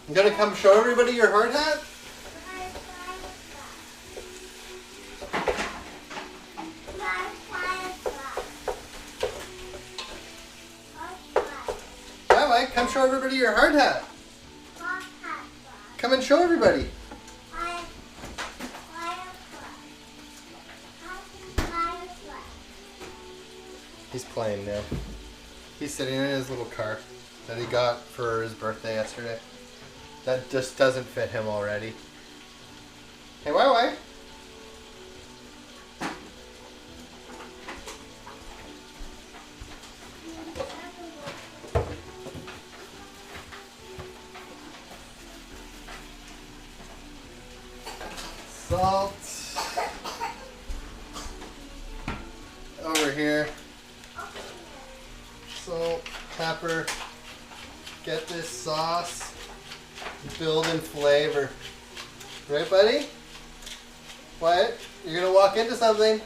You gonna come show everybody your hard hat? Yeah, Mike, come show everybody your hard hat. Come and show everybody. He's playing now. He's sitting in his little car that he got for his birthday yesterday. That just doesn't fit him already. Hey, why? Salt. Over here. Salt, pepper. Get this sauce. Build in flavor. Right, buddy? What? You're gonna walk into something.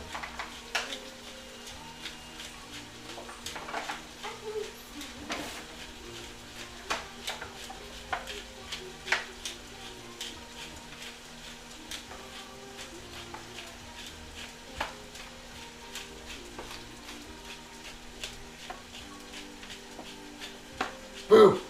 Boo!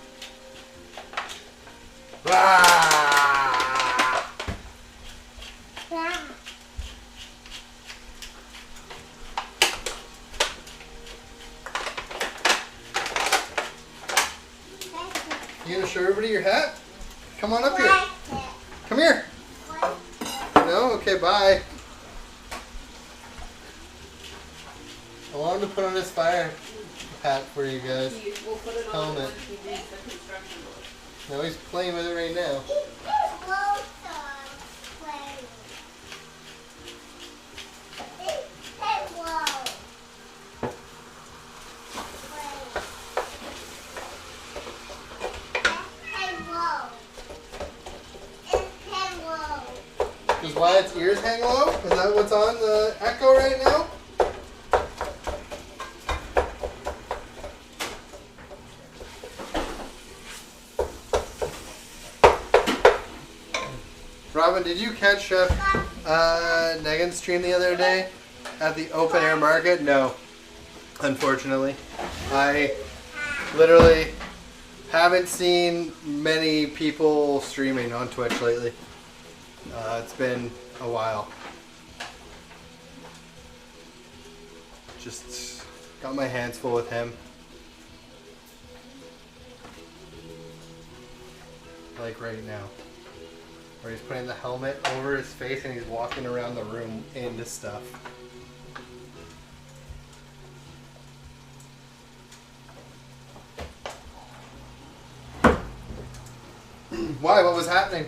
You gonna show everybody your hat? Come on up here. Come here. No? Okay, bye. I want him to put on his fire hat for you guys. We'll put it on Helmet. when he needs the construction board. No, he's playing with it right now. Is Wyatt's ears hang low? Is that what's on the Echo right now? Robin, did you catch Negan's stream the other day at the open air market? No, unfortunately. I literally haven't seen many people streaming on Twitch lately. It's been a while. Just got my hands full with him. Like right now. Where he's putting the helmet over his face and he's walking around the room into stuff. Why? What was happening?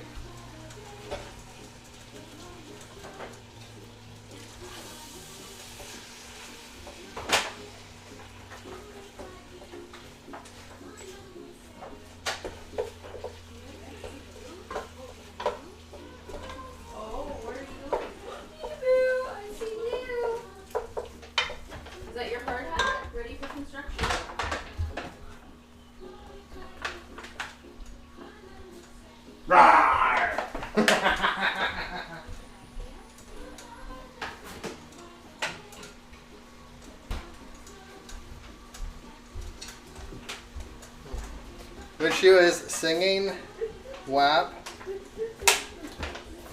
When she was singing WAP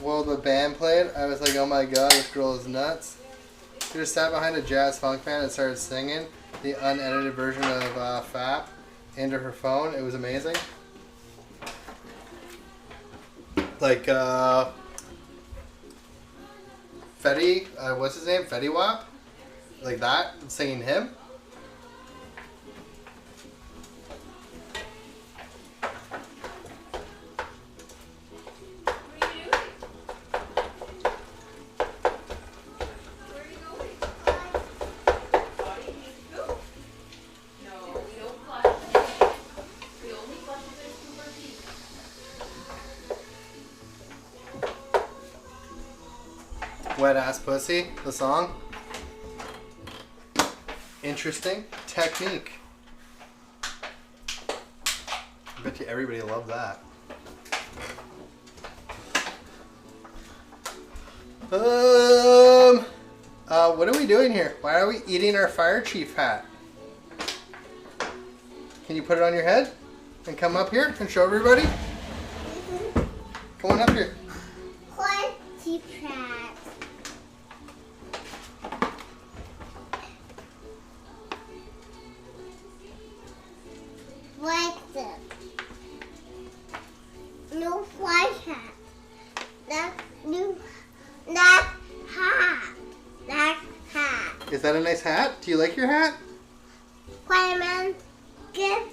while the band played, I was like, oh my god, this girl is nuts. She just sat behind a jazz funk band and started singing the unedited version of FAP into her phone. It was amazing. Like, Fetty, what's his name? Fetty WAP? Like that, singing him. Wet Ass Pussy, the song. Interesting technique. I bet you everybody loved that. What are we doing here? Why are we eating our fire chief hat? Can you put it on your head and come up here and show everybody? Come on up here. Fire chief hat. Like this. No fire hat. That's new. That hat. That hat. Is that a nice hat? Do you like your hat? Fireman, give.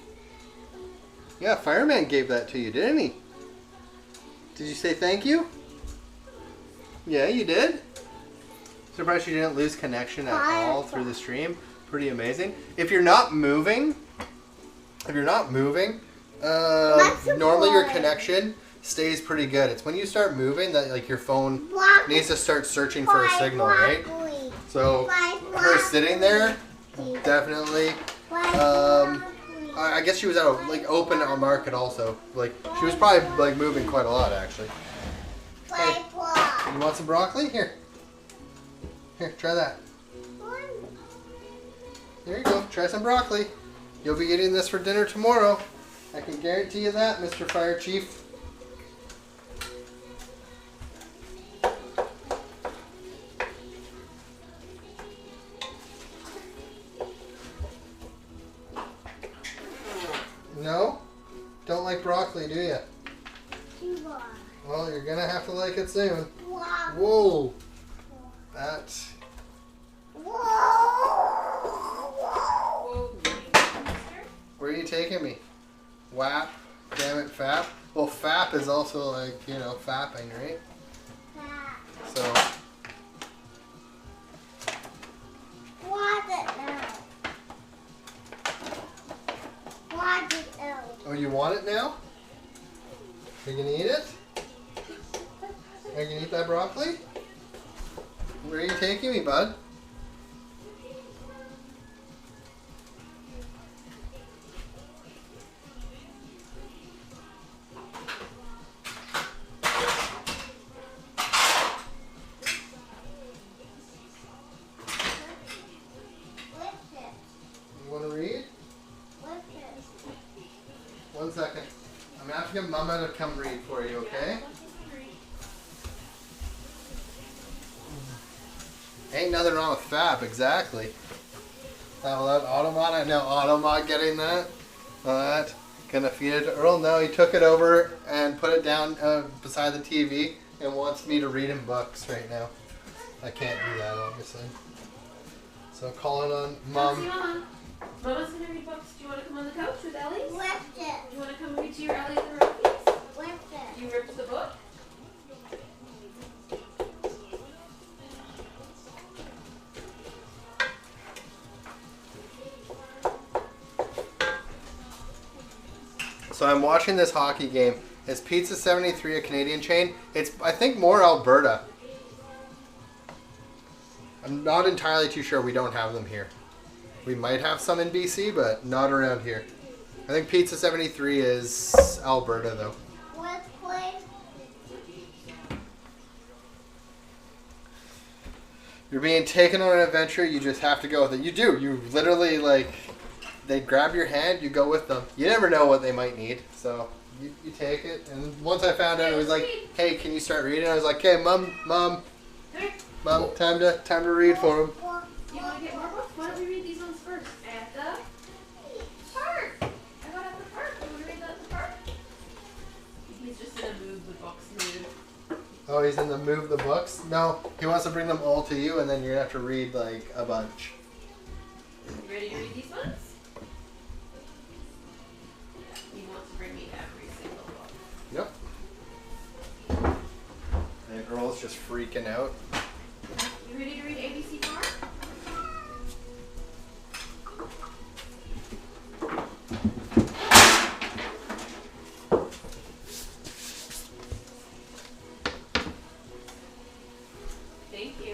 Yeah, fireman gave that to you, didn't he? Did you say thank you? Yeah, you did. Surprised you didn't lose connection at all through the stream. Pretty amazing. If you're not moving, normally your connection stays pretty good. It's when you start moving that like your phone needs to start searching for a signal, right? So her sitting there, definitely. I guess she was at a like open market also. Like she was probably like moving quite a lot actually. Hey, you want some broccoli? Here, try that. There you go. Try some broccoli. You'll be eating this for dinner tomorrow. I can guarantee you that, Mr. Fire Chief. No? Don't like broccoli, do you? Well, you're gonna have to like it soon. Whoa! That's... Where are you taking me? WAP? Damn it, FAP? Well, FAP is also like, you know, fapping, right? So... Oh, you want it now? Are you gonna eat it? Are you gonna eat that broccoli? Where are you taking me, bud? You wanna read? 1 second. I'm gonna have to get Mama to come read for you, okay? Ain't nothing wrong with FAP, exactly. Have a look, Automod, I know Automod getting that. That. Gonna feed it to Earl. No, he took it over and put it down beside the TV and wants me to read him books right now. I can't do that, obviously. So calling on Mom. Mama's gonna read books. Do you want to come on the couch with Ellie? Lift it. Do you want to come read to your Ellie in the room, please? Lift it. You ripped the book? So I'm watching this hockey game. Is Pizza 73 a Canadian chain? It's, I think, more Alberta. I'm not entirely too sure. We don't have them here. We might have some in BC, but not around here. I think Pizza 73 is Alberta, though. Let's play. You're being taken on an adventure. You just have to go with it. You do. You literally, like, they grab your hand, you go with them. You never know what they might need, so you take it. And once I found out, it was like, hey, can you start reading? I was like, hey, Mom, time to read for him. You want to get more books? Why don't we read these ones first? At the park. I got at the park. You want to read that at the park? He's just in a move the books mood. Oh, he's in the move the books? No, he wants to bring them all to you, and then you're going to have to read, like, a bunch. You ready to read these ones? He wants to bring me every single book. Yep. And Earl's just freaking out. You ready to read ABC Farm? Thank you.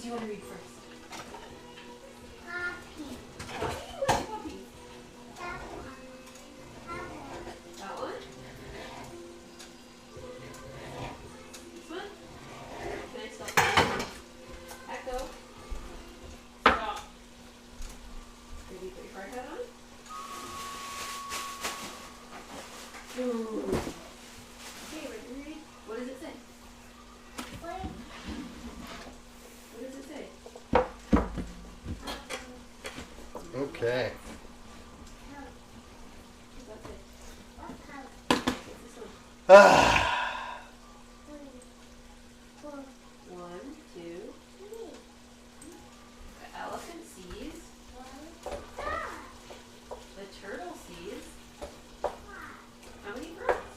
you want to read first? Happy. What's puppy? That one. That one? This one? Can I stop? Echo. Stop. Maybe put your hard hat on? Ooh. Okay, ready to read? What does it say? Wait. What does it say? Okay. What's that say? What color? What's this one? Ah. 3, 4, 1, 2. 3. The elephant sees. 1, 5. The turtle sees. 5. How many frogs?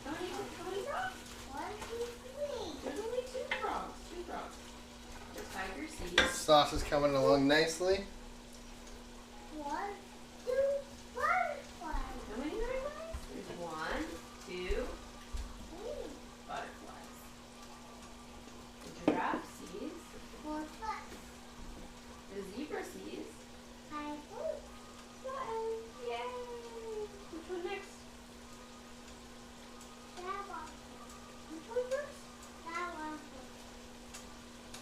How many frogs? 1, 2, 3. There's only 2 frogs. 2 frogs. The tiger sees. Sauce is coming along nicely. 1, 2, butterfly. How many butterflies? There's 1, 2 3. butterflies. The giraffe sees. 4 foot. The zebra sees. 5 foot. Yay! Which one next? That one. Which one first? That one foot.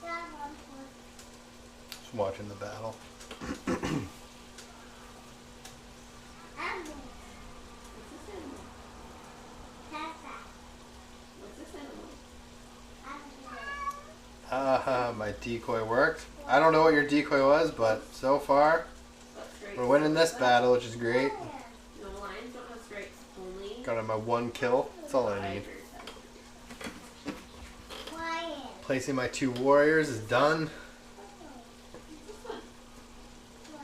That one foot. Just watching the battle. Animal. What's this animal? Tata. What's this animal? Animal. My decoy worked. I don't know what your decoy was, but so far What stripes? we're winning this battle, which is great. No, lions don't have stripes. Only Got him my 1 kill. That's all I need. tigers have stripes. Lion. Placing my 2 warriors is done. This one. Wow.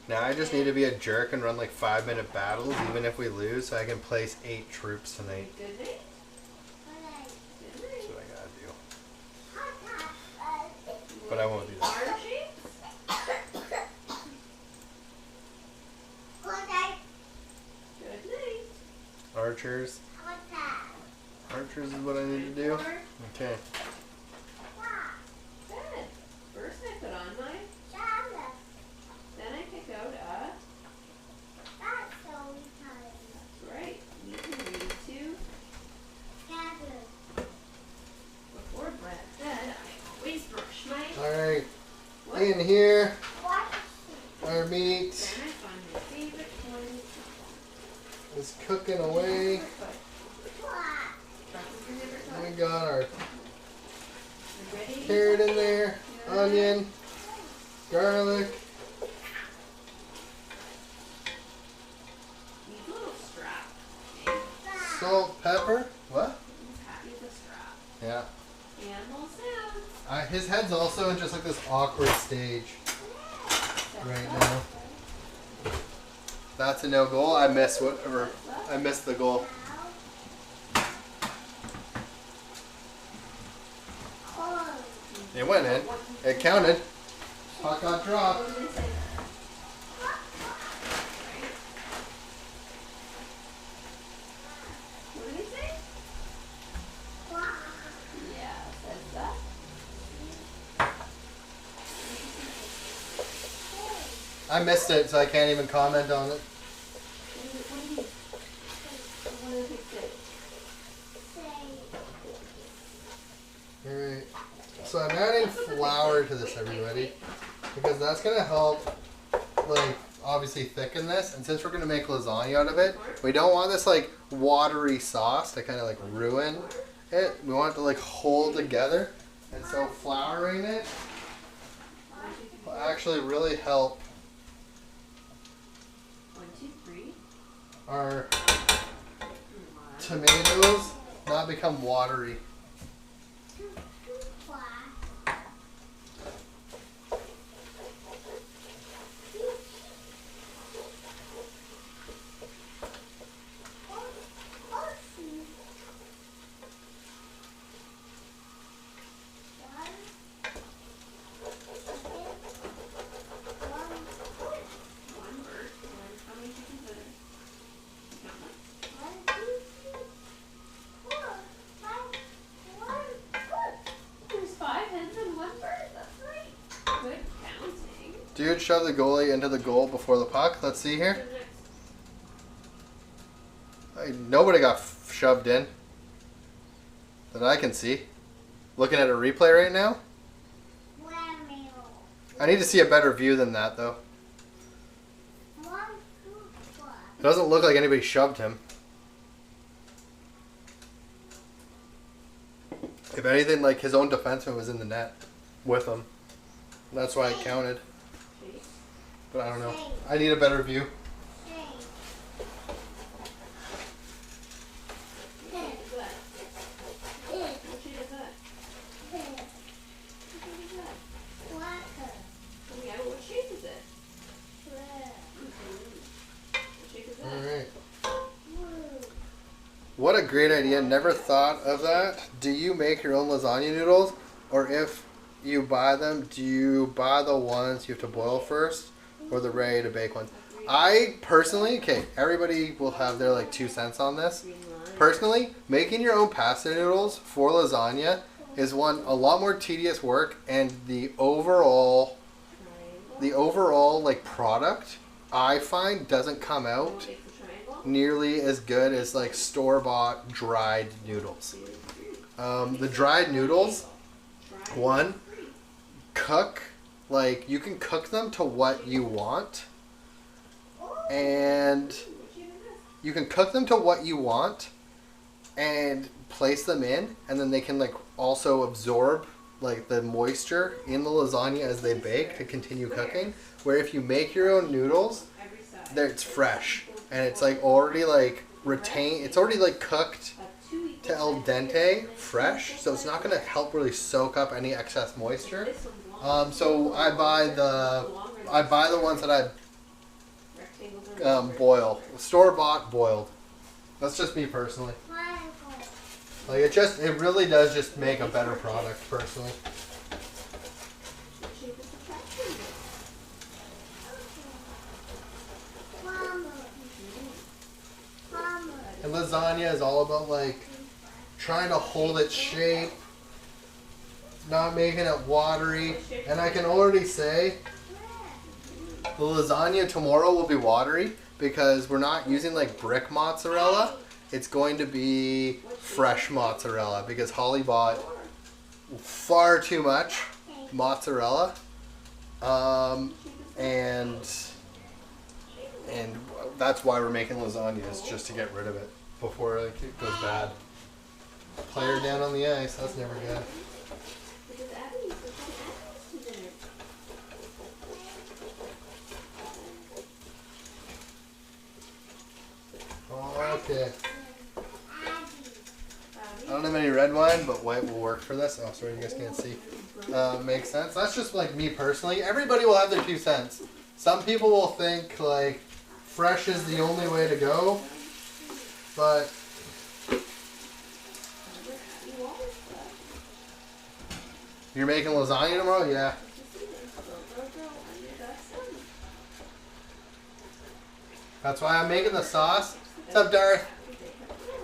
Now I just need to be a jerk and run like 5-minute battles, even if we lose, so I can place 8 troops tonight. Good night. What I Good That's night. what I gotta do. hot But I won't do that. Arm shapes? Good night. Good night. Archers. Hot Archers is what I need to do. Or Okay. bed. First I put on my, Charlotte. then I pick out a, That's so retarded. that's right, we can read to, Gathered. before bed, I always brush my, Alright. what? In here, Watch our meat Then I find my favorite one. is cooking away. We got our carrot in there, onion, garlic. Needs a little strap. Okay? Salt, pepper. What? He's happy with the strap. Yeah. Animal sounds. His head's also in just like this awkward stage right now. That's a no goal. I missed whatever. I missed the goal. It went in. It counted. Puck got dropped. What did they say? What did they say? Yeah, says that. I missed it, so I can't even comment on it. What did they say? Alright. So I'm adding flour to this, everybody. Because that's going to help, like, obviously thicken this. And since we're going to make lasagna out of it, we don't want this, like, watery sauce to kind of, like, ruin it. We want it to, like, hold together. And so flouring it will actually really help 1, 2, 3. our 1. tomatoes not become watery. One bird. How many chickens are there? You count them? Dude, shove the goalie into the goal before the puck. Let's see here. Nobody got shoved in that I can see. Looking at a replay right now. I need to see a better view than that, though. It doesn't look like anybody shoved him. If anything, like his own defenseman was in the net with him. That's why it counted. But I don't know. I need a better view. Alright. What a great idea. Never thought of that. Do you make your own lasagna noodles? Or if you buy them, do you buy the ones you have to boil first? Or the ready to bake ones? I personally, okay, everybody will have their like 2 cents on this. Personally, making your own pasta noodles for lasagna is a lot more tedious work, and the overall like product I find doesn't come out nearly as good as like store-bought dried noodles. The dried noodles, cook, like you can cook them to what you want, and you can cook them to what you want and place them in, and then they can like also absorb like the moisture in the lasagna as they bake to continue cooking. Where if you make your own noodles, it's fresh and it's like already like it's already like cooked to al dente, fresh, so it's not going to help really soak up any excess moisture. So I buy the ones that I boil, store-bought boiled. That's just me personally. Like it really does just make a better product personally. And lasagna is all about like trying to hold its shape, not making it watery. And I can already say the lasagna tomorrow will be watery because we're not using like brick mozzarella. It's going to be fresh mozzarella because Holly bought far too much mozzarella, and that's why we're making lasagna, is just to get rid of it before it goes bad. Player down on the ice, that's never good. Okay. I don't have any red wine, but white will work for this. Oh, sorry, you guys can't see. Makes sense. That's just like me personally. Everybody will have their 2 cents. Some people will think like fresh is the only way to go, but you're making lasagna tomorrow? Yeah. That's why I'm making the sauce. What's up, Darth?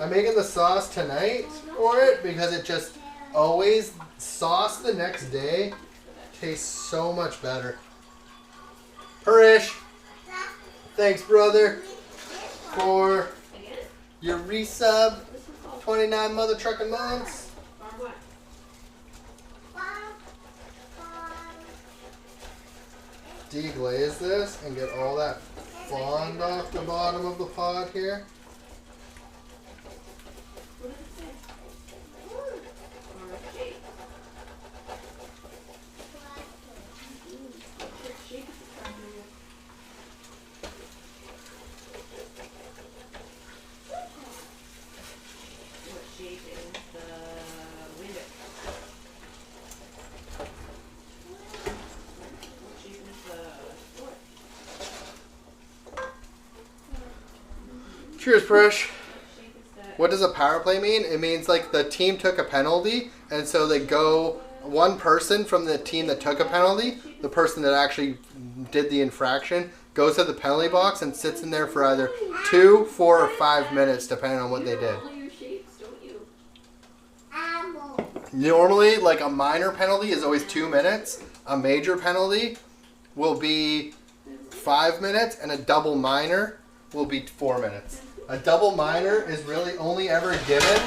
I'm making the sauce tonight for it because it just always, sauce the next day tastes so much better. Harish, thanks brother for your resub. 29 mother trucking months. Deglaze this and get all that fond off the bottom of the pod here. Cheers, Presh. What does a power play mean? It means like the team took a penalty, and so they go, one person from the team that took a penalty, the person that actually did the infraction, goes to the penalty box and sits in there for either 2, 4, or 5 minutes, depending on what they did. Normally, like a minor penalty is always 2 minutes. A major penalty will be 5 minutes, and a double minor will be 4 minutes. A double minor is really only ever given.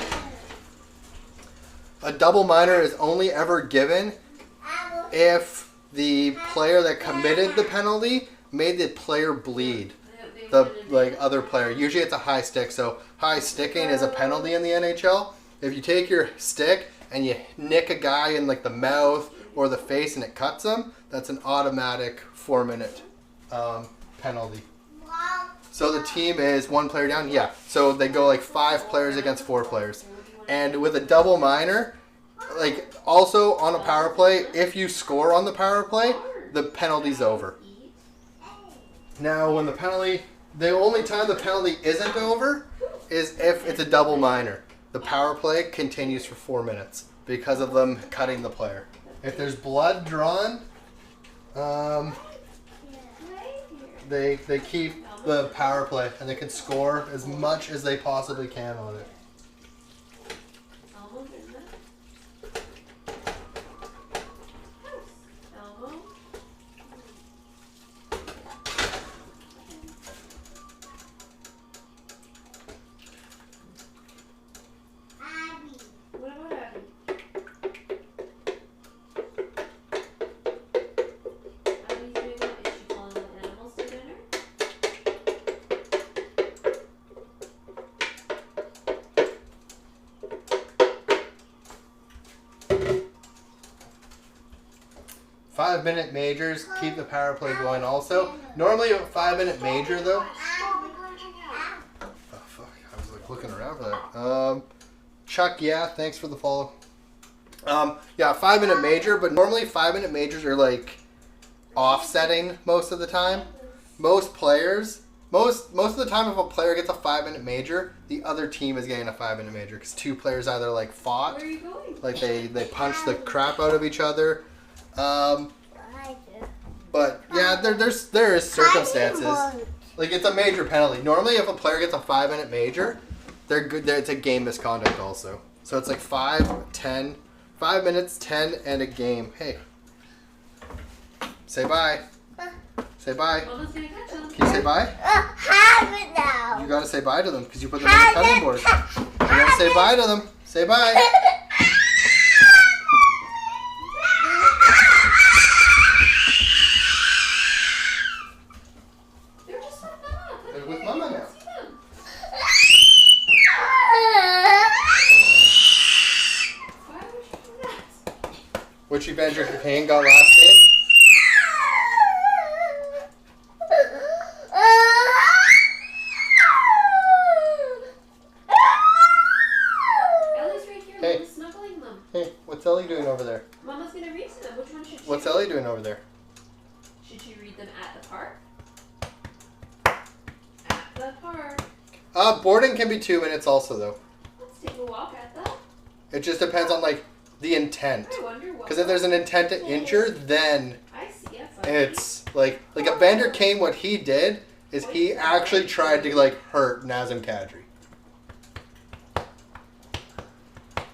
A double minor is only ever given if the player that committed the penalty made the player bleed the other player. Usually it's a high stick, so high sticking is a penalty in the NHL. If you take your stick and you nick a guy in like the mouth or the face and it cuts him, that's an automatic 4 minute penalty. So the team is 1 player down. Yeah, so they go like 5 players against 4 players. And with a double minor, like also on a power play, if you score on the power play, the penalty's over. Now when the only time the penalty isn't over is if it's a double minor. The power play continues for 4 minutes because of them cutting the player. If there's blood drawn, they keep the power play and they can score as much as they possibly can on it. Five-minute majors keep the power play going also. Normally a 5-minute major though. Oh fuck, I was like looking around for that. Chuck, yeah, thanks for the follow. Yeah, 5-minute major, but normally 5-minute majors are like offsetting most of the time. Most players, most of the time if a player gets a 5-minute major, the other team is getting a 5-minute major because 2 players either like fought, Where are you going? like they punched the crap out of each other. But yeah, there is circumstances. Like it's a major penalty. Normally, if a player gets a 5-minute major, they're good. It's a game misconduct also. So it's like 5 minutes, 10, and a game. Hey, say bye. Say bye. Mama's gonna catch them. Can you say bye? Have it now. You gotta say bye to them because you put them on the cutting board. You gotta say bye to them. Say bye. With Mama now. Which Evander Kane got last game? Ellie's right here. Hey. Mama's snuggling them. Hey, what's Ellie doing over there? Mama's gonna read to them. Which one should she What's read? Ellie doing over there? Should she read them at the park? At the park. Boarding can be 2 minutes also though. Let's take a walk at the. It just depends on like the intent. I wonder what. Because if there's an intent to injure, then I see. Yes. I it's like Evander Kane. What he did is he actually tried to like hurt Nazem Kadri,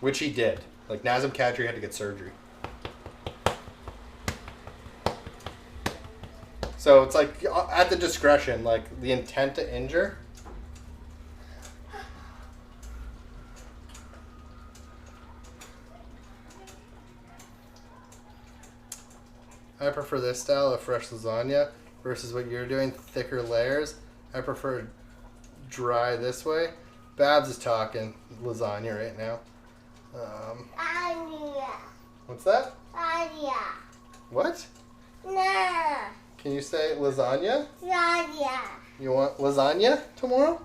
which he did. Like Nazem Kadri had to get surgery. So it's like at the discretion, like the intent to injure. I prefer this style of fresh lasagna versus what you're doing, thicker layers. I prefer dry this way. Babs is talking lasagna right now. What's that? What? No. Can you say lasagna? Lasagna. You want lasagna tomorrow?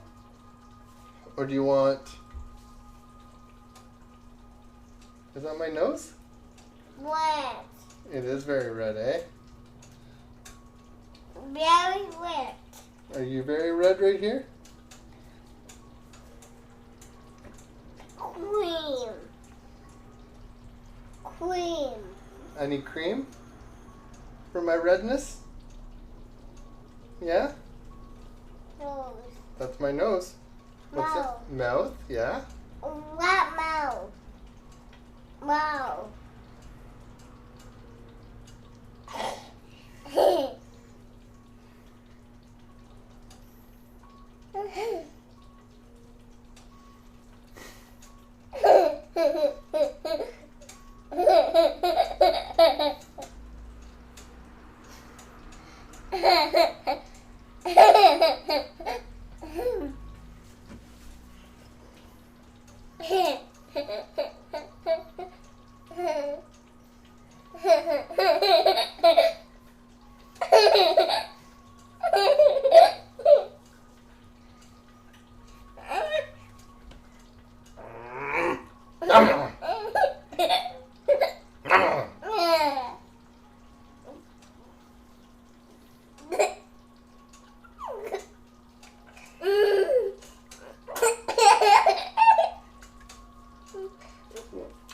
Or do you want... Is that my nose? Wet. It is very red, eh? Very wet. Are you very red right here? Cream. Cream. I need cream for my redness? Yeah? Nose. That's my nose. What's Mouth. that? Mouth, yeah. What mouth? Mouth.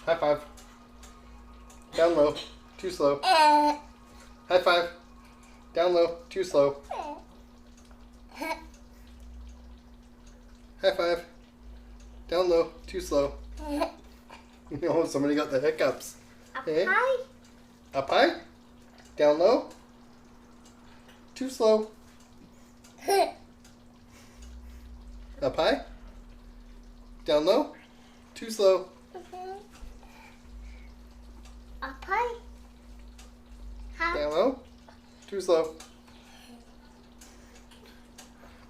High five. Down low. Too slow. High five. Down low. Too slow. High five. Down low. Too slow. Oh, somebody got the hiccups. Hey? Up high. Down low. Too slow. Up high. Down low. Too slow. Up high. Down low. Too slow.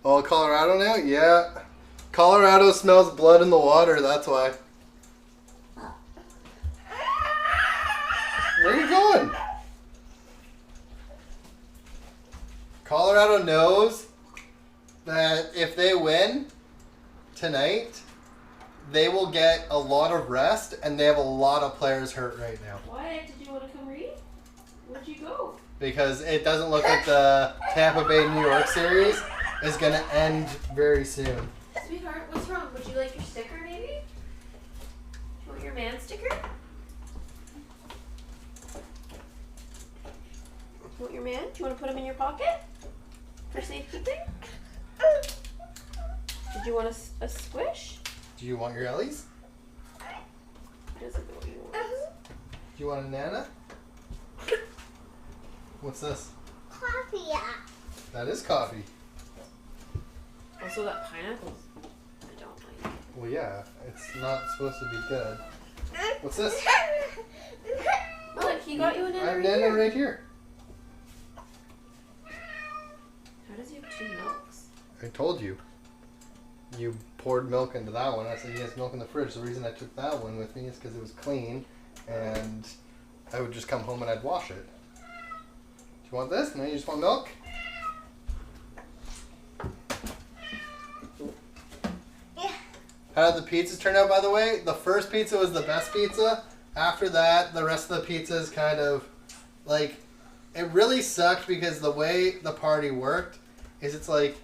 Oh, Colorado now? Yeah. Colorado smells blood in the water, that's why. Where are you going? Colorado knows that if they win tonight, they will get a lot of rest, and they have a lot of players hurt right now. Why did you want to come read? Where'd you go? Because it doesn't look like the Tampa Bay New York series is going to end very soon. Sweetheart, what's wrong? Would you like your sticker, maybe? Do you want your man sticker? You want your man? Do you want to put him in your pocket for safekeeping? Did you want a squish? Do you want your Ellies? He doesn't know what he wants. Do you want a Nana? What's this? Coffee. That is coffee. Also, that pineapples. I don't like. Well, yeah, it's not supposed to be good. What's this? Look, he got you a I Nana have right Nana here. right here. How does he have 2 milks? I told you. You poured milk into that one. I said, yes, milk in the fridge. The reason I took that one with me is because it was clean, and I would just come home and I'd wash it. Do you want this? No, you just want milk? How did the pizzas turn out, by the way? The first pizza was the best pizza. After that, the rest of the pizzas kind of, like, it really sucked because the way the party worked is it's like,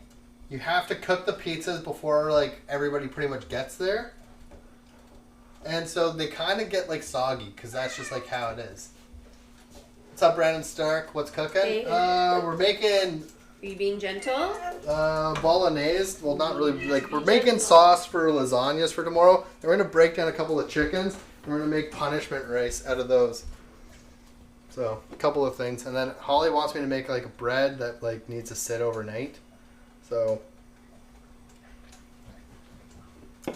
you have to cook the pizzas before, like, everybody pretty much gets there. And so they kind of get, like, soggy because that's just, like, how it is. What's up, Brandon Stark? What's cooking? Hey. We're making Are you being gentle? bolognese. Well, not really. Like, we're making sauce for lasagnas for tomorrow. And we're going to break down a couple of chickens. And we're going to make punishment rice out of those. So, a couple of things. And then Holly wants me to make, like, a bread that, like, needs to sit overnight. So,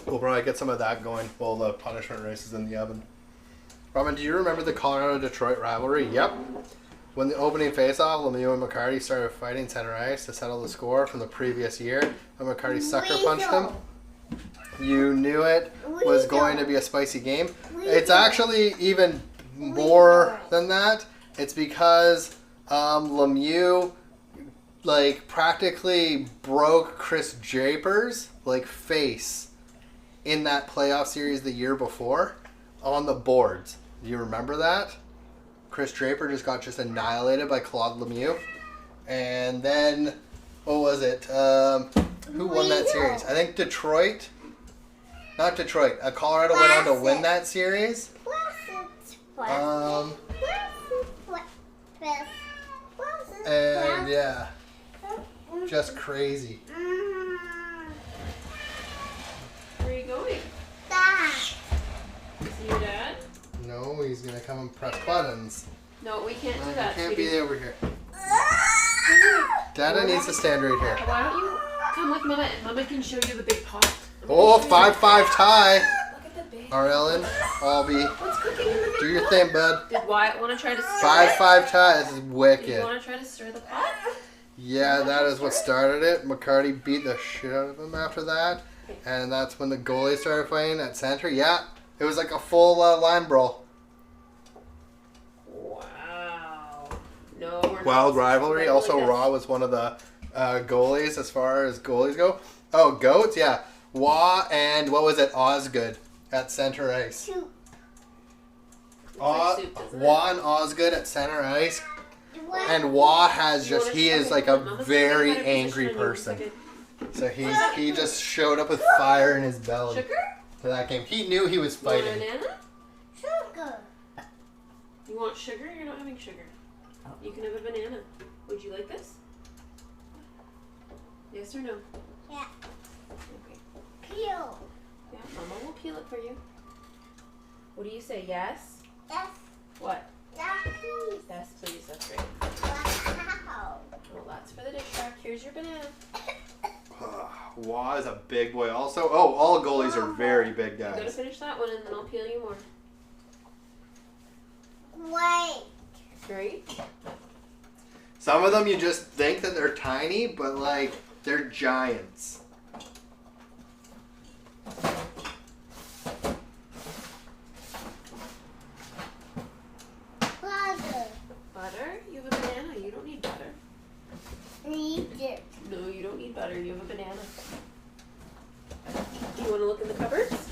we'll probably get some of that going while the punishment rice is in the oven. Robin, do you remember the Colorado-Detroit rivalry? Yep. When the opening face-off, Lemieux and McCarty started fighting center ice to settle the score from the previous year when McCarty sucker punched him. You knew it was going to be a spicy game. It's actually even more than that. It's because Lemieux, like, practically broke Chris Draper's, like, face in that playoff series the year before on the boards. Do you remember that? Chris Draper just got annihilated by Claude Lemieux. And then, what was it? Who won that series? I think Detroit. Not Detroit. Colorado went on to win that series. And yeah, just crazy. Where are you going? See your dad? No, he's gonna come and press buttons. No, we can't do You that. can't sweetie. be over here. Dada needs to stand right here. Why don't you come with Mama and Mama can show you the big pot. Oh, 5-5 tie. Look at the big. Ellen, Albie, What's cooking in the big do your pot? thing, bud. Did Wyatt want to try to stir 5-5 tie. This is it? Did you wicked. want to try to stir the pot? Yeah, that is what started it. McCarty beat the shit out of him after that. And that's when the goalie started playing at center. Yeah, it was like a full line brawl. Wow. No, we're not. Wild rivalry. That Also, really Raw was one of the goalies as far as goalies go. Oh, goats? Yeah. Wah and what was it? Osgood. at center ice. Soup. like soup, doesn't it? Wah and Osgood at center ice. What? And Wah has You just, wanna he check is it? like a Mama's very gonna get a angry position on you. person. Second. So he just showed up with fire in his belly Sugar? to that game. He knew he was You want a fighting. banana? Sugar. You want sugar? You're not having sugar. You can have a banana. Would you like this? Yes or no? Yeah. Okay. Peel. Yeah, Mama will peel it for you. What do you say? Yes? Yes. What? Please. Yes, please. That's right. Wow. Well, that's for the dish rack. Here's your banana. Wah is a big boy also. Oh, all goalies are very big You gotta guys. finish that one and then I'll peel you more. Wait. Right? Some of them you just think that they're tiny, but like they're giants. Butter. Butter? You have a banana. You don't need butter. Need it. No, you don't need butter. You have a banana. Do you want to look in the cupboards?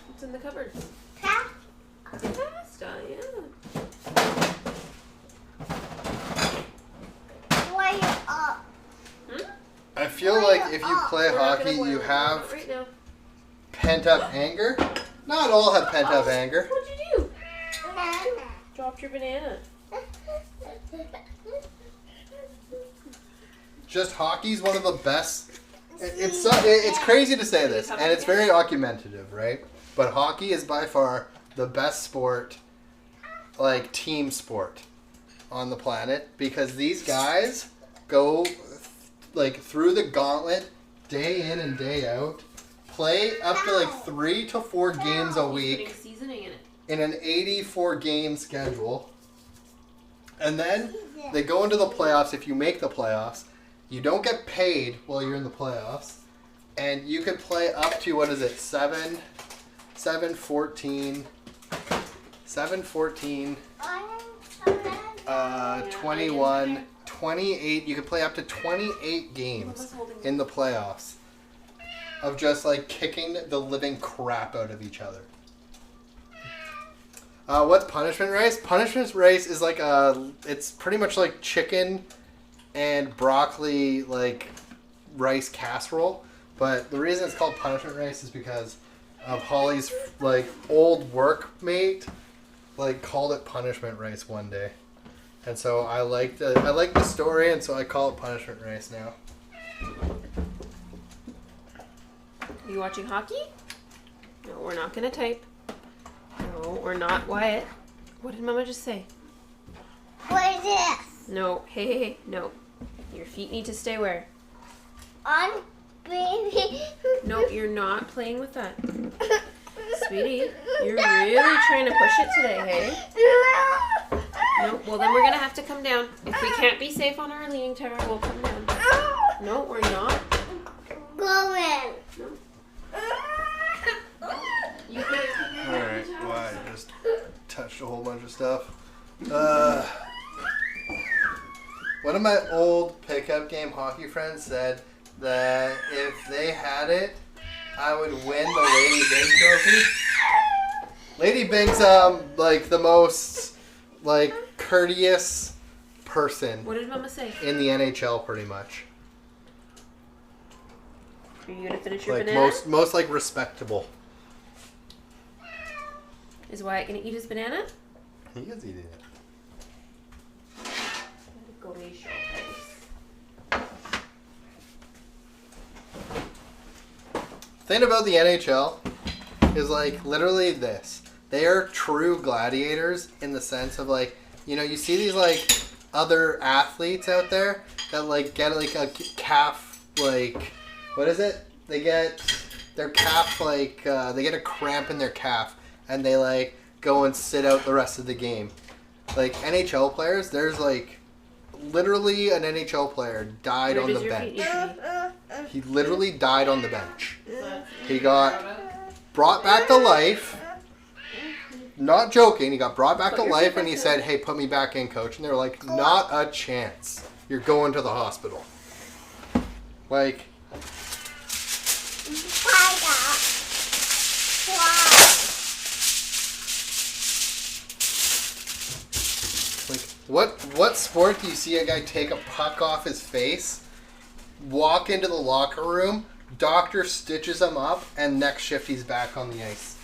What's in the cupboards? Tap. Pasta, yeah. Way up. Hmm? I feel like if you play We're not hockey, gonna boil you it. have Not right now. pent up anger. Not all have pent up anger. What'd you do? Dropped your banana. Just hockey's one of the best. It's crazy to say this, and it's very argumentative, right? But hockey is by far the best sport, like team sport, on the planet because these guys go like through the gauntlet day in and day out, play up to like 3 to 4 games a Putting week seasoning in it. in an 84 game schedule, and then they go into the playoffs. If you make the playoffs, you don't get paid while you're in the playoffs, and you can play up to, what is it, 7, 14, 21, 28. You can play up to 28 games in the playoffs of just like kicking the living crap out of each other. What's punishment rice? Punishment rice is like it's pretty much like chicken and broccoli, like rice casserole. But the reason it's called punishment rice is because of Holly's like old workmate, like called it punishment rice one day, and so I like the story, and so I call it punishment rice now. Are you watching hockey? No, we're not gonna type. No, we're not. Wyatt. What did Mama just say? What is this? No. Hey, no. Your feet need to stay where? On baby. No, you're not playing with that. Sweetie, you're really trying to push it today, hey? No, well then we're gonna have to come down. If we can't be safe on our leaning tower, we'll come down. No, we're not. Go in. No. You can't take your Alright, leaning well, tower. I just touched a whole bunch of stuff. One of my old pickup game hockey friends said that if they had it, I would win the Lady Bing trophy. Lady Bing's like the most like courteous person What did Mama say? in the NHL, pretty much. Are you gonna finish your Like banana? most like respectable. Is Wyatt gonna eat his banana? He is eating it. Glacial Thing about the NHL is like literally this. They are true gladiators in the sense of like, you know, you see these like other athletes out there that like get like a calf, like, what is it? They get their calf like, they get a cramp in their calf and they like go and sit out the rest of the game. Like NHL players, there's like literally an NHL player died on the bench. He literally died on the bench. He got brought back to life. Not joking, he got brought back to life and he said, "Hey, put me back in, coach." And they were like, "Not a chance. You're going to the hospital." Like, What sport do you see a guy take a puck off his face, walk into the locker room, doctor stitches him up, and next shift he's back on the ice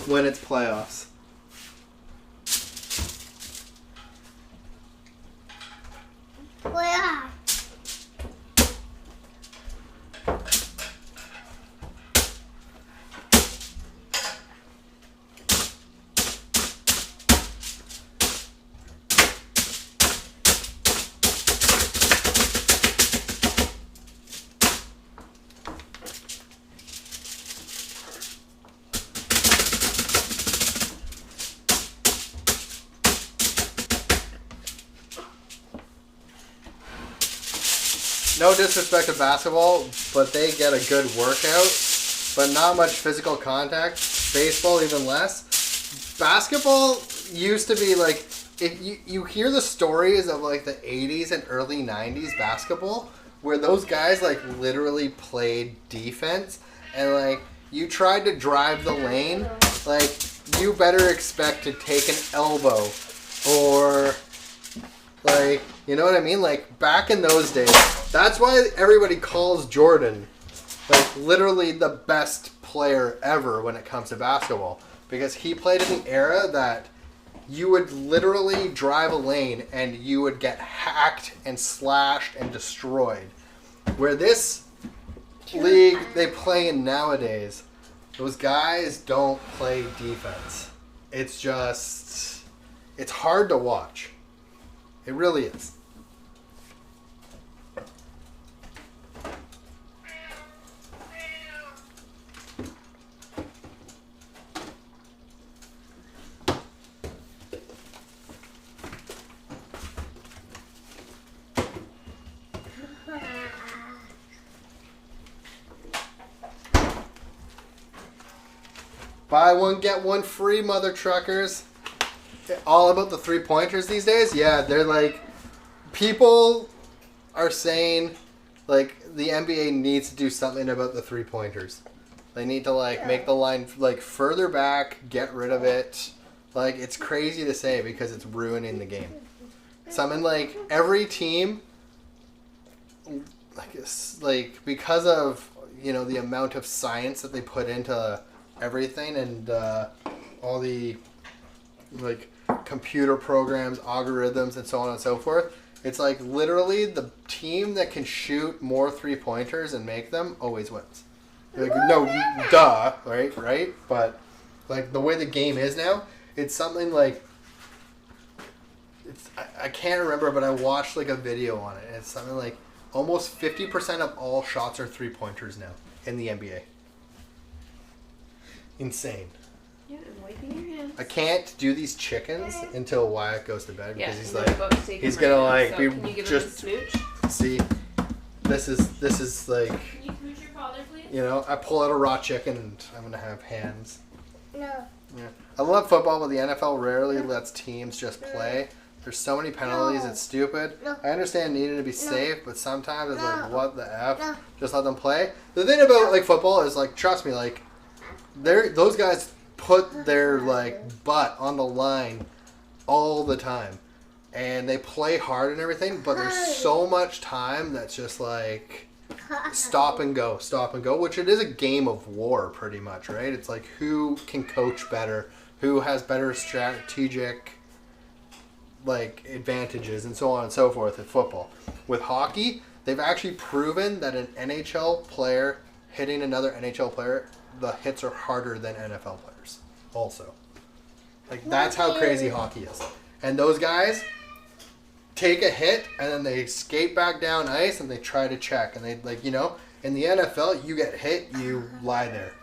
when it's playoffs? Where? No disrespect to basketball, but they get a good workout, but not much physical contact. Baseball, even less. Basketball used to be like, if you hear the stories of like the 80s and early 90s basketball, where those guys like literally played defense, and like you tried to drive the lane, like you better expect to take an elbow, or like, you know what I mean? Like back in those days, that's why everybody calls Jordan like literally the best player ever when it comes to basketball, because he played in the era that you would literally drive a lane and you would get hacked and slashed and destroyed. Where this league they play in nowadays, those guys don't play defense. It's just, it's hard to watch. It really is. Buy one, get one free, mother truckers. All about the three-pointers these days. Yeah, they're like, people are saying like the NBA needs to do something about the three-pointers. They need to like make the line like further back, get rid of it. Like, it's crazy to say because it's ruining the game. Something like every team, like because of, you know, the amount of science that they put into everything, and all the like computer programs, algorithms, and so on and so forth. It's like literally the team that can shoot more three-pointers and make them always wins. Like, no, duh, right? But like the way the game is now, it's something like, it's I can't remember, but I watched like a video on it, and it's something like almost 50% of all shots are three-pointers now in the NBA. Insane. Yeah, I'm wiping your hands. I can't do these chickens until Wyatt goes to bed, because he's and like, they're about to take he's him gonna right like now. So be can you give just him a smooch? see. This is like, Can you smooch your father, please? you know, I pull out a raw chicken and I'm gonna have hands. No. Yeah, I love football, but the NFL rarely lets teams just play. There's so many penalties, it's stupid. No. I understand needing to be safe, but sometimes it's like, No. what the F? No. Just let them play. The thing about like football is like, trust me, like, those guys put their like butt on the line all the time, and they play hard and everything, but there's so much time that's just like stop and go, which it is a game of war pretty much, right? It's like who can coach better, who has better strategic like advantages, and so on and so forth in football. With hockey, they've actually proven that an NHL player hitting another NHL player, the hits are harder than NFL players also. Like, that's how crazy hockey is. And those guys take a hit and then they skate back down ice and they try to check, and they, like, you know, in the NFL you get hit, you lie there,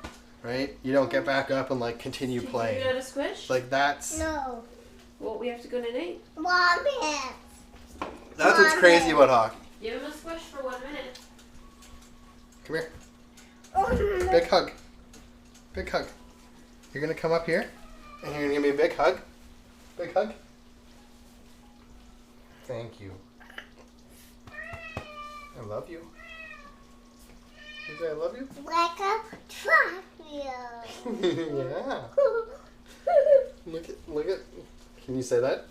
right? You don't get back up and like continue playing. You got a squish? Like, that's No. Well, we have to go to Nate. Mommy. that's what's crazy about hockey. Give him a squish for 1 minute. Come here. Big hug. Big hug. You're gonna come up here and you're gonna give me a big hug. Big hug. Thank you. I love you. You say I love you? Like a truck. Yeah. Look at. Can you say that?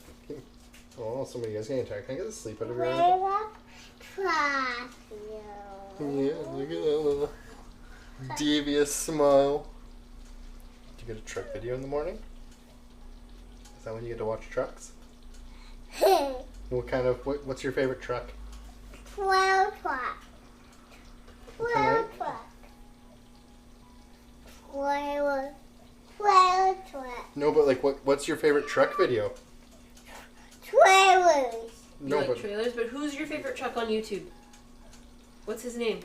Oh, somebody is getting tired. Can I get the sleep out of your Where eyes? the trash Yeah, look at that little devious smile. Did you get a truck video in the morning? Is that when you get to watch trucks? What's your favorite truck? 12 truck. Can 12 truck. 12 truck. No, but like, what's your favorite truck video? Trailers. You No, like but trailers, but who's your favorite truck on YouTube? What's his name?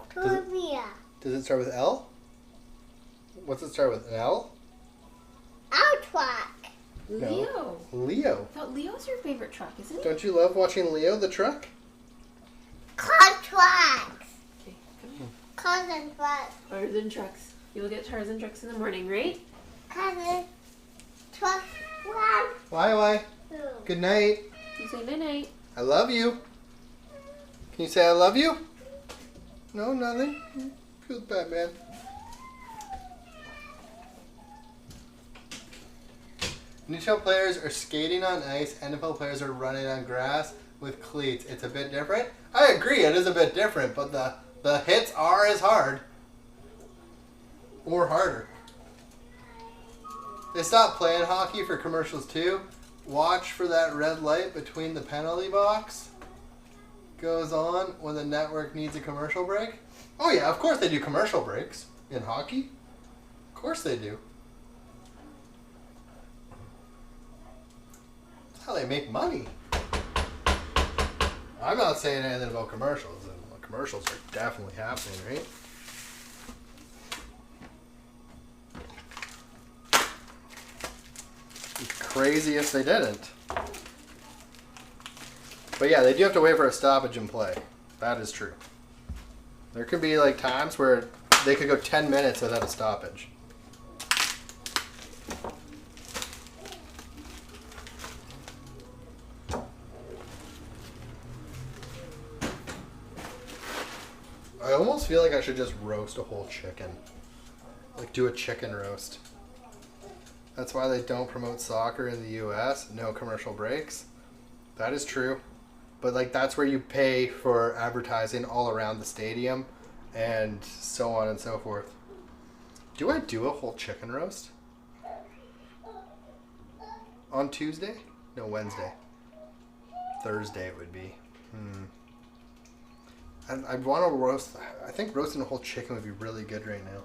Trivia. does it start with L? What's it start with? An L? Our truck. No. Leo. Leo. I thought Leo's your favorite truck, isn't he? Don't you love watching Leo the truck? Car trucks. Okay, come here. Cars and trucks. Tarzan trucks. You'll get Tarzan trucks in the morning, right? Cars and trucks. 1, Why? 2. Good night. You say night night. I love you. Can you say I love you? No, nothing. Feels bad, man. NHL players are skating on ice. NFL players are running on grass with cleats. It's a bit different. I agree, it is a bit different, but the hits are as hard. Or harder. They stopped playing hockey for commercials too. Watch for that red light between the penalty box. Goes on when the network needs a commercial break. Oh yeah, of course they do commercial breaks in hockey. Of course they do. That's how they make money. I'm not saying anything about commercials. And commercials are definitely happening, right? It'd be crazy if they didn't. But yeah, they do have to wait for a stoppage in play. That is true. There could be like times where they could go 10 minutes without a stoppage. I almost feel like I should just roast a whole chicken. Like do a chicken roast. That's why they don't promote soccer in the US. No commercial breaks. That is true. But like that's where you pay for advertising all around the stadium and so on and so forth. Do I do a whole chicken roast? On Tuesday? No, Wednesday. Thursday it would be. I'd want to roast. I think roasting a whole chicken would be really good right now.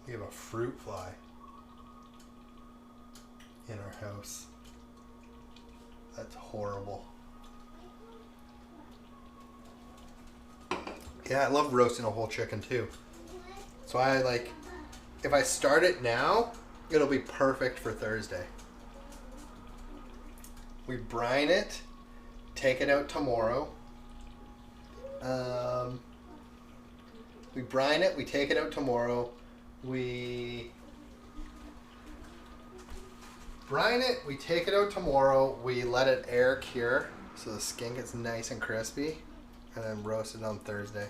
We have a fruit fly in our house. That's horrible. Yeah, I love roasting a whole chicken too. So I like, if I start it now, it'll be perfect for Thursday. We brine it, take it out tomorrow. We brine it, we take it out tomorrow. We brine it, we take it out tomorrow. We let it air cure so the skin gets nice and crispy. And then roast it on Thursday.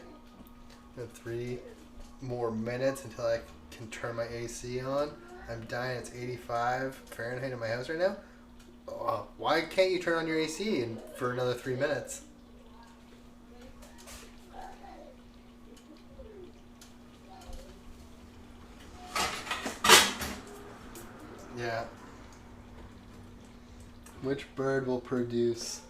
I have 3 more minutes until I can turn my AC on. I'm dying. It's 85 Fahrenheit in my house right now. Oh, why can't you turn on your AC for another 3 minutes? Yeah. Which bird will produce?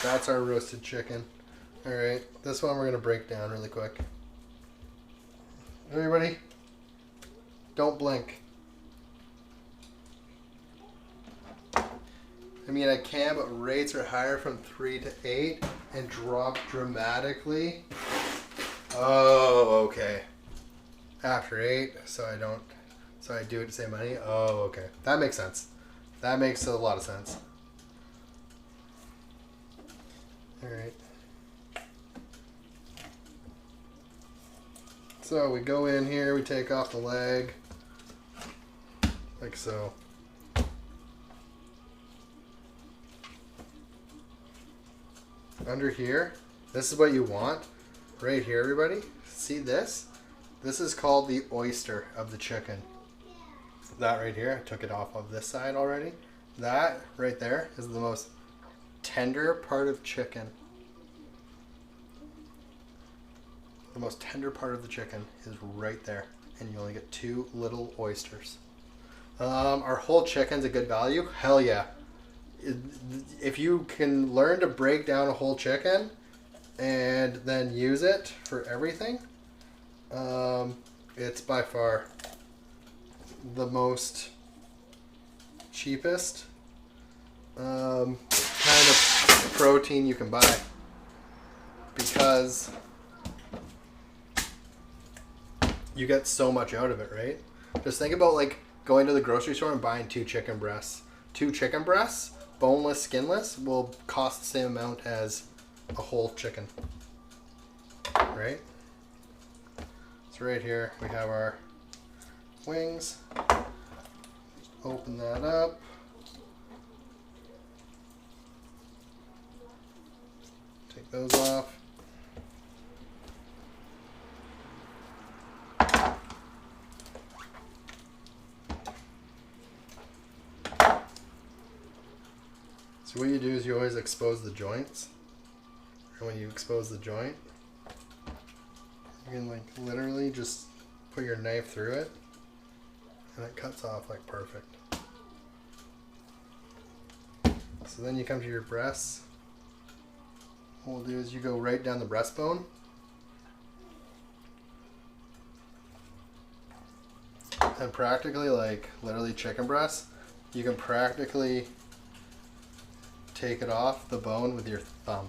That's our roasted chicken. Alright, this one we're going to break down really quick. Everybody, don't blink. I mean, I can, but rates are higher from 3 to 8 and drop dramatically. Oh, okay. After 8, so I do it to save money. Oh, okay. That makes sense. That makes a lot of sense. Alright. So we go in here, we take off the leg, like so. Under here, this is what you want. Right here, everybody. See this? This is called the oyster of the chicken. That right here, I took it off of this side already. That right there is the most tender part of chicken. The most tender part of the chicken is right there. And you only get 2 little oysters. Our whole chicken's a good value? Hell yeah. If you can learn to break down a whole chicken and then use it for everything, it's by far the most cheapest kind of protein you can buy, because you get so much out of it, right? Just think about like going to the grocery store and buying 2 chicken breasts. 2 chicken breasts, boneless, skinless, will cost the same amount as a whole chicken, right? So right here we have our wings. Open that up. Take those off. So what you do is you always expose the joints. And when you expose the joint, you can like literally just put your knife through it and it cuts off like perfect. So then you come to your breasts. What we'll do is you go right down the breastbone. And practically, like literally chicken breasts, you can practically take it off the bone with your thumb.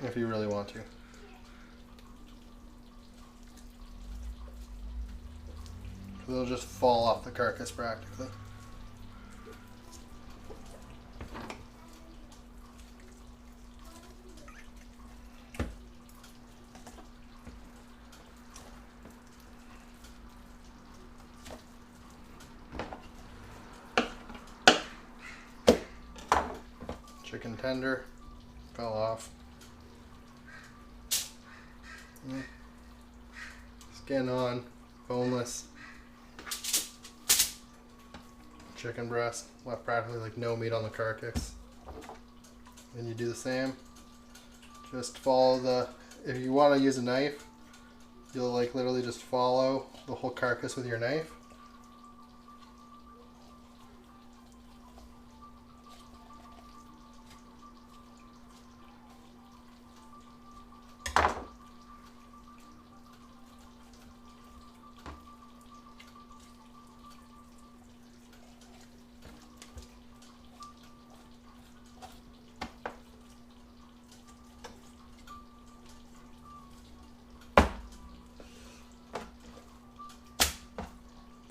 If you really want to. It'll just fall off the carcass practically. Chicken tender fell off. Skin on, boneless. Chicken breast, left practically like no meat on the carcass. Then you do the same. Just follow the, if you want to use a knife, you'll like literally just follow the whole carcass with your knife.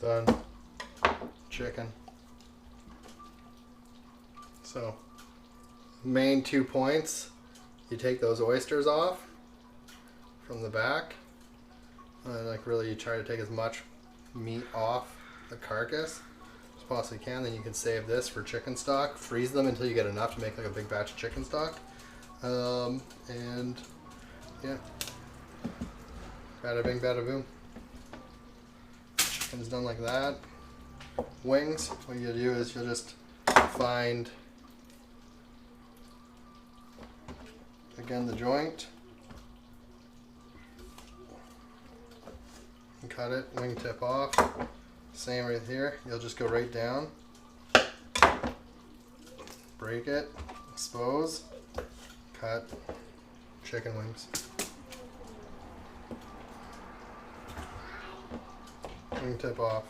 Done. Chicken. So, main 2 points, you take those oysters off from the back, and like really you try to take as much meat off the carcass as possibly can. Then you can save this for chicken stock, freeze them until you get enough to make like a big batch of chicken stock, and yeah, bada bing bada boom. Chicken's done like that. Wings, what you do is you'll just find again the joint and cut it, wingtip off. Same right here, you'll just go right down, break it, expose, cut, chicken wings. Wingtip off,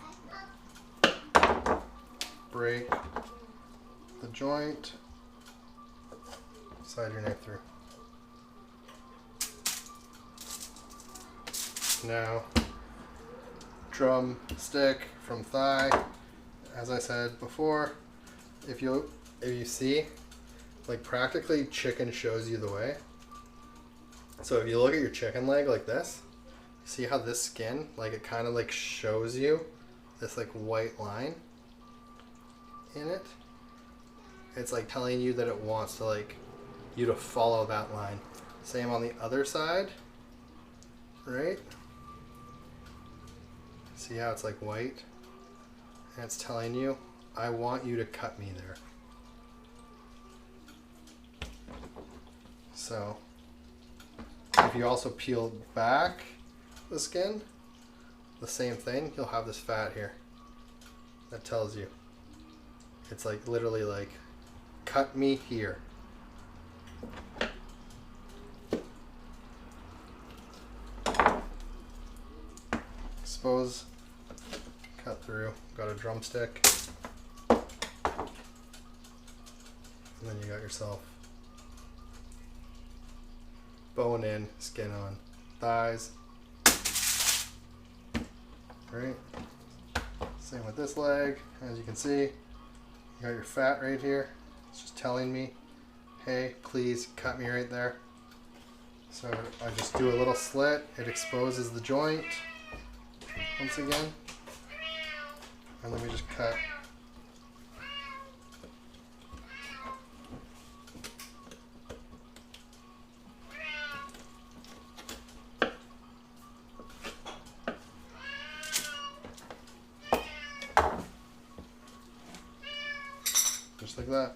break the joint, slide your knife through. Now, drum stick from thigh, as I said before, if you see, like practically chicken shows you the way. So if you look at your chicken leg like this, see how this skin, like it kind of like shows you this like white line in it. It's like telling you that it wants to like you to follow that line. Same on the other side, right? See how it's like white? And it's telling you, I want you to cut me there. So, if you also peel back the skin, the same thing, you'll have this fat here. That tells you. It's like literally like, cut me here. Expose, cut through, got a drumstick, and then you got yourself bone in, skin on, thighs, right? Same with this leg, as you can see, you got your fat right here. It's just telling me, hey, please cut me right there. So I just do a little slit, it exposes the joint once again, and then we just cut. Just like that.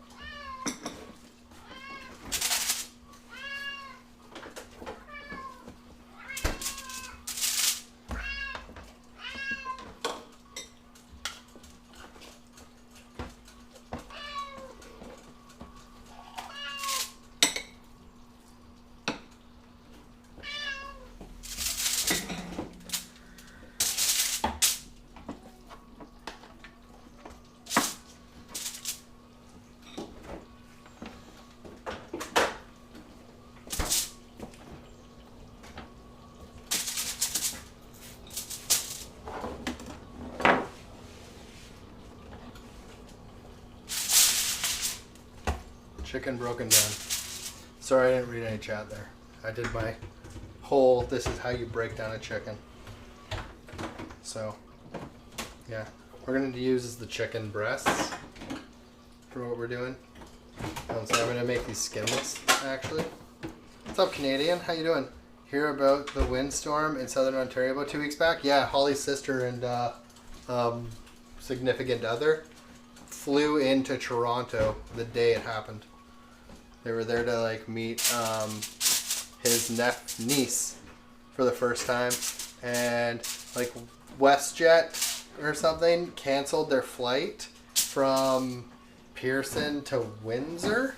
Chicken broken down. Sorry, I didn't read any chat there. I did my whole, this is how you break down a chicken. So, yeah. We're going to use is the chicken breasts for what we're doing. So I'm going to make these skinless, actually. What's up, Canadian? How you doing? Hear about the windstorm in Southern Ontario about 2 weeks back? Yeah, Holly's sister and significant other flew into Toronto the day it happened. They were there to like meet his niece for the first time, and like WestJet or something canceled their flight from Pearson to Windsor.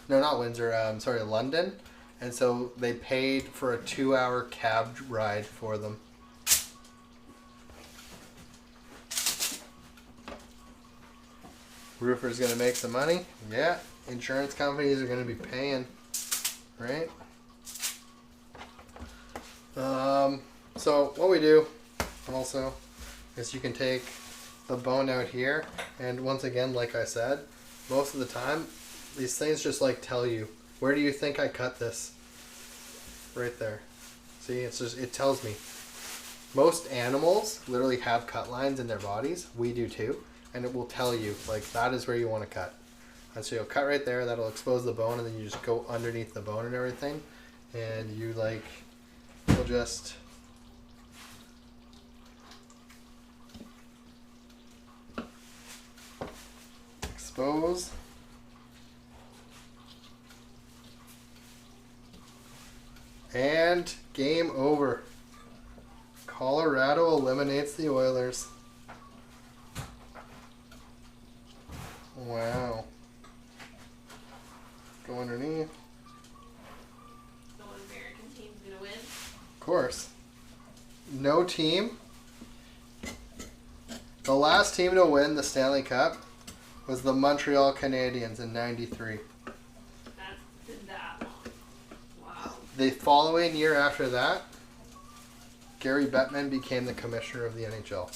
No, not Windsor. Sorry, London. And so they paid for a 2-hour cab ride for them. Roofer's gonna make some money. Yeah. Insurance companies are gonna be paying, right? So what we do also is you can take the bone out here, and once again, like I said, most of the time these things just like tell you, where do you think I cut this? Right there. See, it's just, it tells me. Most animals literally have cut lines in their bodies. We do too. And it will tell you, like, that is where you want to cut. And so you'll cut right there, that'll expose the bone, and then you just go underneath the bone and everything. And you, like, will just... expose. And game over. Colorado eliminates the Oilers. Wow. Go underneath. The one American team's gonna win. Of course. No team. The last team to win the Stanley Cup was the Montreal Canadiens in '93. That's been that long. Wow. The following year after that, Gary Bettman became the commissioner of the NHL.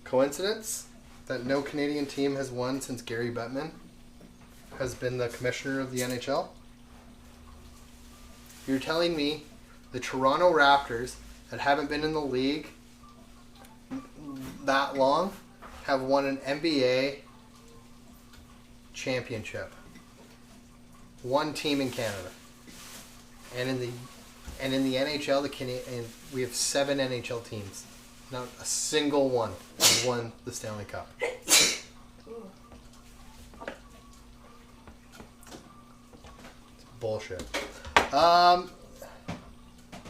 Coincidence? that no Canadian team has won since Gary Bettman has been the commissioner of the NHL? You're telling me the Toronto Raptors that haven't been in the league that long have won an NBA championship. One team in Canada. And in the NHL, we have 7 NHL teams. Not a single one has won the Stanley Cup. It's bullshit.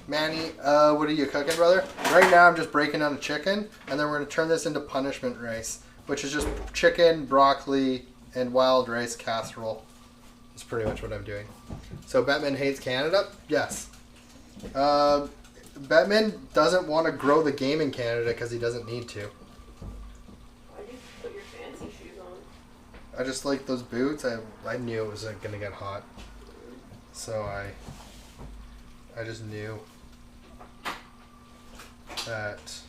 Manny, what are you cooking, brother? Right now I'm just breaking down a chicken, and then we're going to turn this into punishment rice, which is just chicken, broccoli, and wild rice casserole. That's pretty much what I'm doing. So Bettman hates Canada? Yes. Bettman doesn't want to grow the game in Canada because he doesn't need to. Why did you put your fancy shoes on? I just like those boots. I knew it was going to get hot. So I just knew that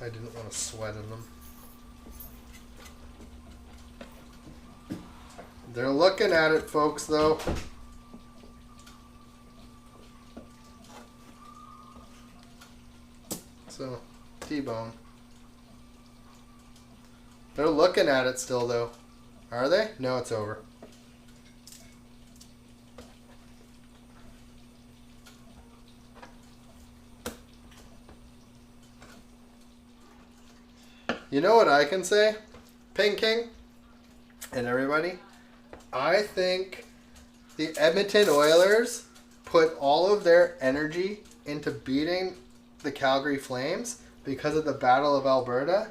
I didn't want to sweat in them. They're looking at it, folks, though. So, T-bone. They're looking at it still, though. Are they? No, it's over. You know what I can say? Ping King and everybody. I think the Edmonton Oilers put all of their energy into beating the Calgary Flames because of the Battle of Alberta.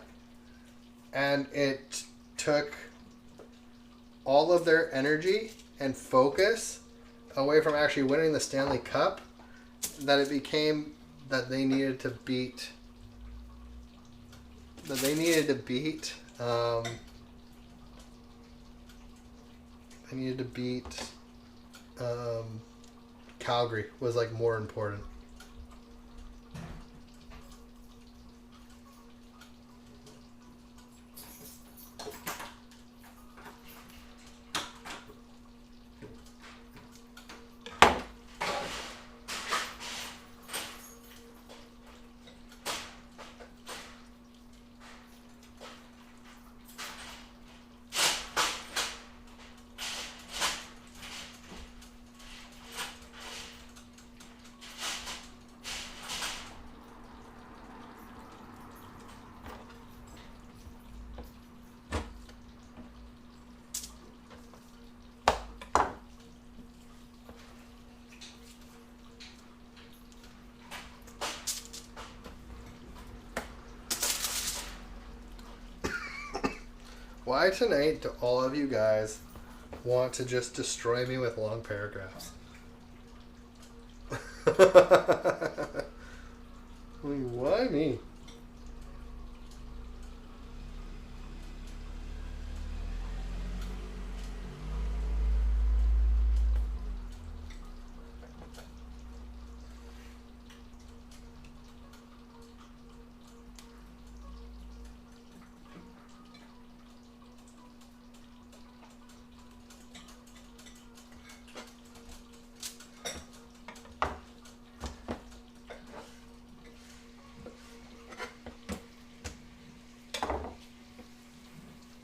And it took all of their energy and focus away from actually winning the Stanley Cup, that it became that they needed to beat Calgary was like more important. Why tonight do all of you guys want to just destroy me with long paragraphs? Why me?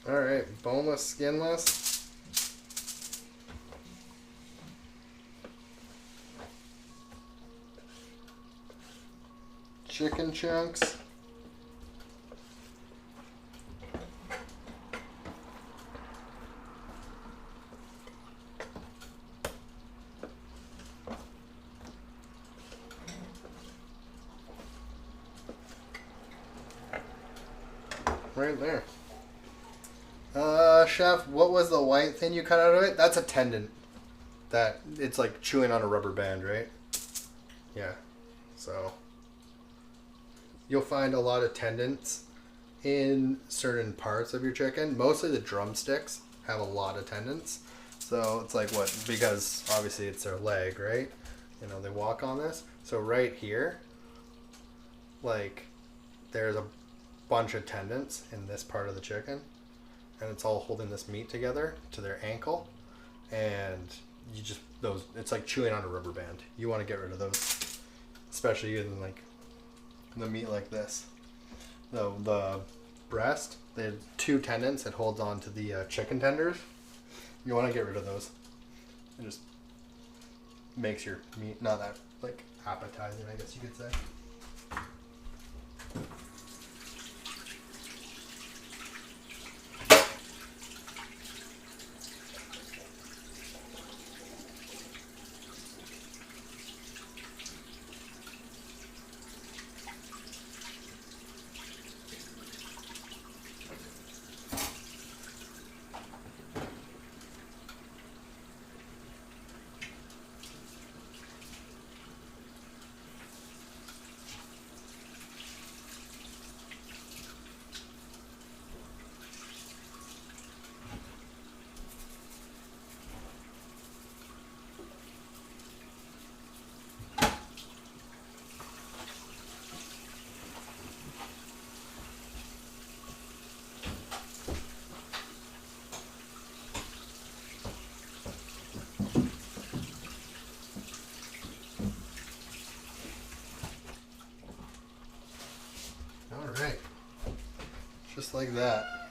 Alright, boneless, skinless. Chicken chunks. Right there. Chef, what was the white thing you cut out of it? That's a tendon. That it's like chewing on a rubber band, right? Yeah. So you'll find a lot of tendons in certain parts of your chicken. Mostly the drumsticks have a lot of tendons. So it's like what? Because obviously it's their leg, right? You know, they walk on this. So right here, like there's a bunch of tendons in this part of the chicken, and it's all holding this meat together to their ankle, and you just it's like chewing on a rubber band. You want to get rid of those, especially in like the meat like this. The breast, they have 2 tendons that holds on to the chicken tenders. You want to get rid of those. It just makes your meat not that like appetizing, I guess you could say. Alright, just like that.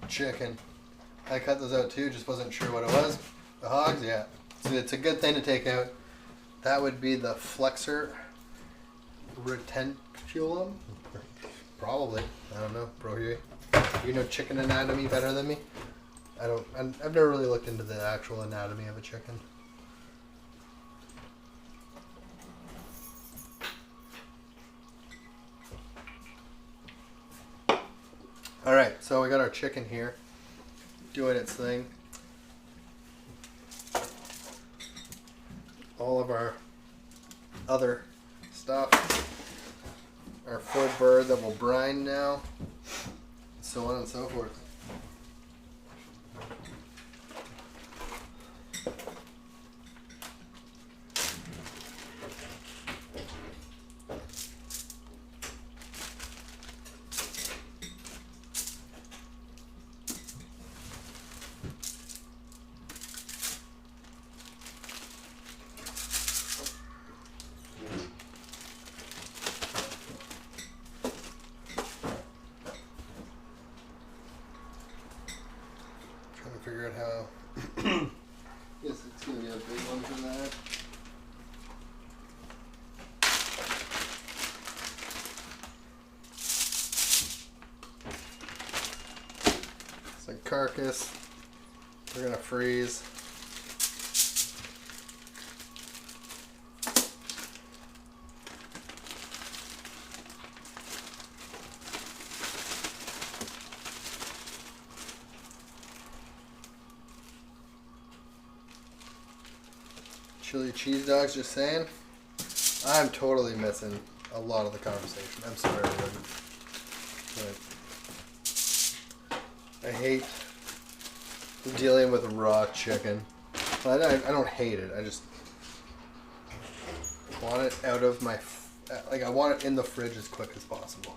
Chicken. I cut those out too, just wasn't sure what it was. The hogs, yeah. So it's a good thing to take out. That would be the flexor retenculum? Probably. I don't know. Bro, you know chicken anatomy better than me? I've never really looked into the actual anatomy of a chicken. Alright, so we got our chicken here doing its thing. All of our other stuff. Our foot bird that will brine now. So on and so forth. Figure out how. Yes, it's gonna be a big one for that. It's like carcass. We're gonna freeze. Chili cheese dogs, just saying. I'm totally missing a lot of the conversation. I'm sorry, everybody. But I hate dealing with raw chicken. Well, I don't hate it. I just want it out of my... Like, I want it in the fridge as quick as possible.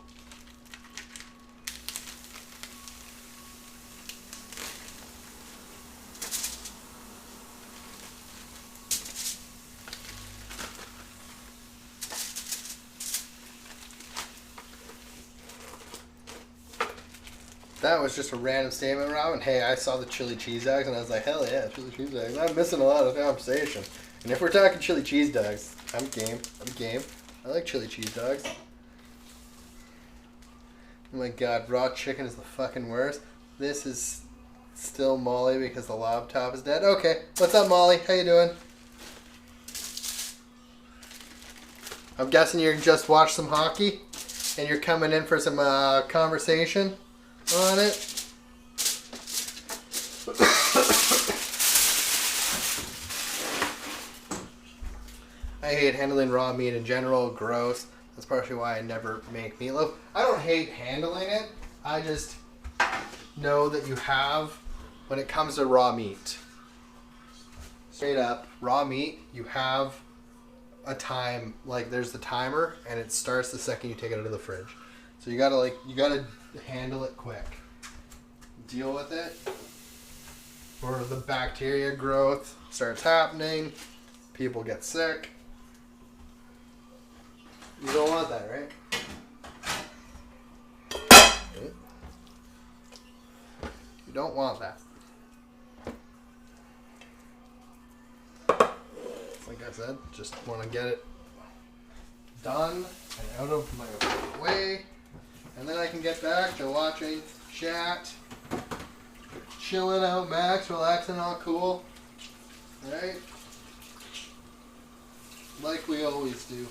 That was just a random statement, Robin. Hey, I saw the chili cheese dogs, and I was like, hell yeah, chili cheese dogs. I'm missing a lot of conversation. And if we're talking chili cheese dogs, I'm game. I'm game. I like chili cheese dogs. Oh my god, raw chicken is the fucking worst. This is still Molly because the laptop is dead. Okay, what's up, Molly? How you doing? I'm guessing you just watched some hockey, and you're coming in for some conversation on it. I hate handling raw meat in general. Gross. That's partially why I never make meatloaf. I don't hate handling it. I just know that you have, when it comes to raw meat, straight up, raw meat, you have a time, like there's the timer, and it starts the second you take it out of the fridge. So you gotta handle it quick. Deal with it, or the bacteria growth starts happening. People get sick. You don't want that, right? You don't want that. Like I said, just want to get it done and out of my way. And then I can get back to watching chat, chilling out, Max, relaxing, all cool. Right? Like we always do.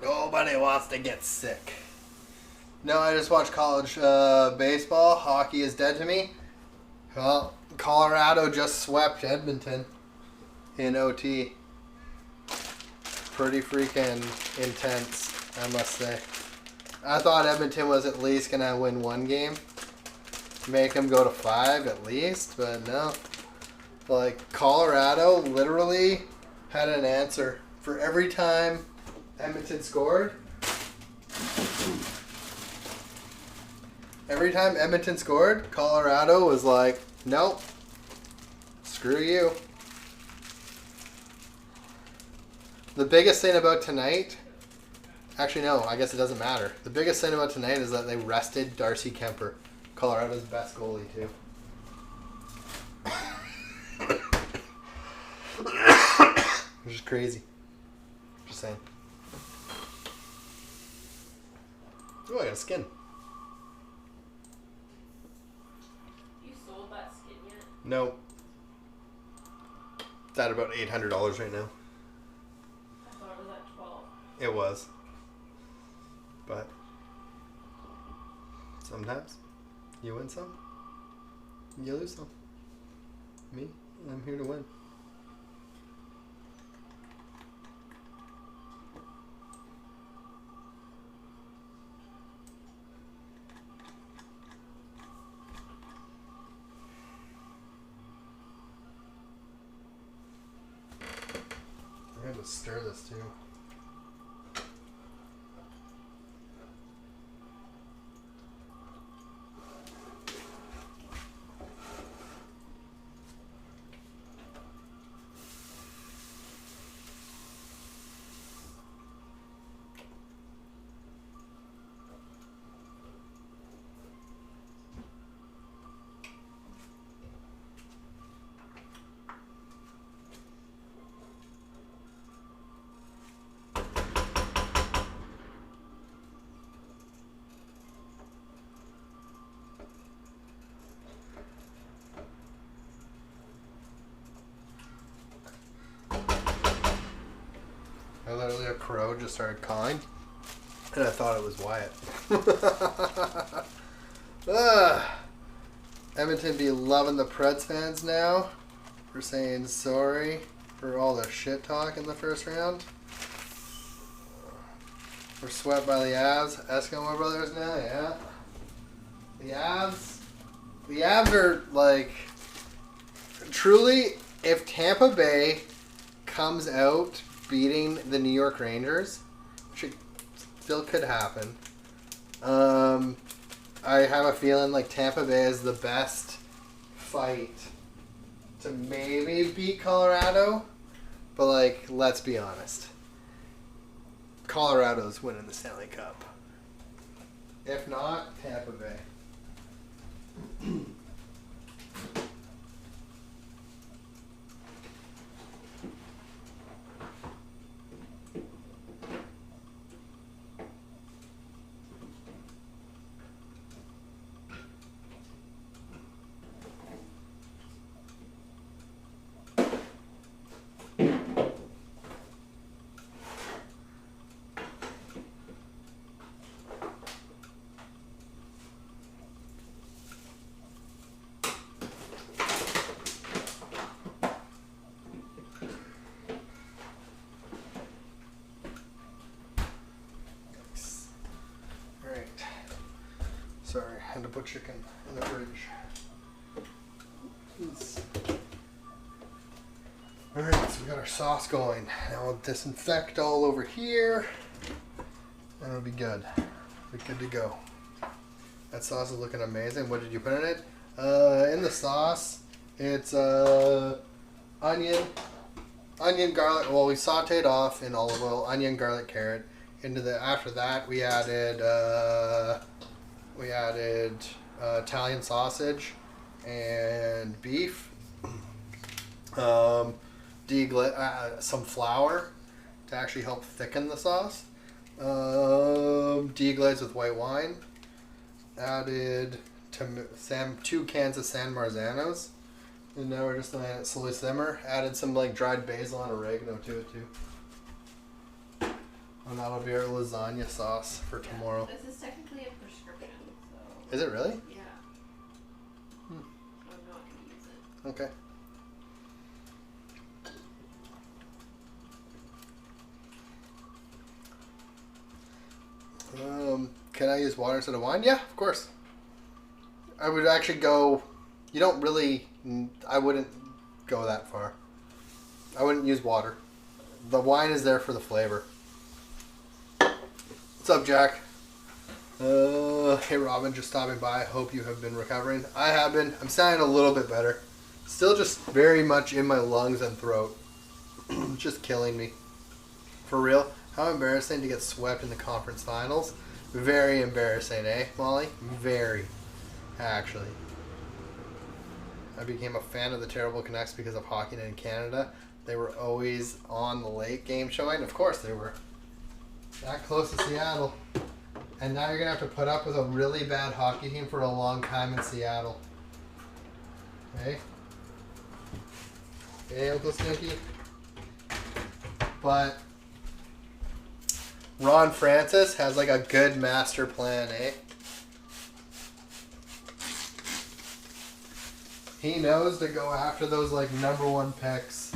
Nobody wants to get sick. No, I just watched college baseball. Hockey is dead to me. Well, Colorado just swept Edmonton in OT. Pretty freaking intense, I must say. I thought Edmonton was at least going to win one game. Make them go to 5 at least, but no. Like, Colorado literally had an answer for every time Edmonton scored. Every time Edmonton scored, Colorado was like, nope, screw you. The biggest thing about tonight, actually no, I guess it doesn't matter. The biggest thing about tonight is that they rested Darcy Kemper, Colorado's best goalie too. Which is crazy. Just saying. Oh, I got a skin. You sold that skin yet? No. It's at about $800 right now. I thought it was at 12. It was. But sometimes you win some, you lose some. Me, I'm here to win. I had to stir this too. Literally a crow just started cawing, and I thought it was Wyatt. Edmonton be loving the Preds fans now for saying sorry for all the shit talk in the first round. We're swept by the Avs, Eskimo brothers now, yeah. The Avs are like, truly, if Tampa Bay comes out beating the New York Rangers, which it still could happen. I have a feeling like Tampa Bay is the best fight to maybe beat Colorado, but like, let's be honest. Colorado's winning the Stanley Cup. If not, Tampa Bay. Sorry, I had to put chicken in the fridge. Alright, so we got our sauce going. Now we'll disinfect all over here. And it'll be good. We're good to go. That sauce is looking amazing. What did you put in it? In the sauce, it's onion, garlic. Well, we sauteed off in olive oil, onion, garlic, carrot. After that, we added Italian sausage and beef. Some flour to actually help thicken the sauce. Deglaze with white wine. Added 2 cans of San Marzanos. And now we're just letting it slowly simmer. Added some like dried basil and oregano to it too. And that'll be our lasagna sauce for tomorrow. This is technically a prescription, so. Is it really? Yeah. I'm not going to use it. Okay. Can I use water instead of wine? Yeah, of course. I would actually go. You don't really. I wouldn't go that far. I wouldn't use water. The wine is there for the flavor. What's up, Jack? Hey, Robin, just stopping by. Hope you have been recovering. I have been. I'm sounding a little bit better. Still just very much in my lungs and throat. Just killing me. For real. How embarrassing to get swept in the conference finals. Very embarrassing, eh, Molly? Very, actually. I became a fan of the Terrible Canucks because of Hockey Night in Canada. They were always on the late game showing. Of course they were. That close to Seattle. And now you're going to have to put up with a really bad hockey team for a long time in Seattle. Okay? Hey, Uncle Stinky. But Ron Francis has like a good master plan, eh? He knows to go after those like #1 picks.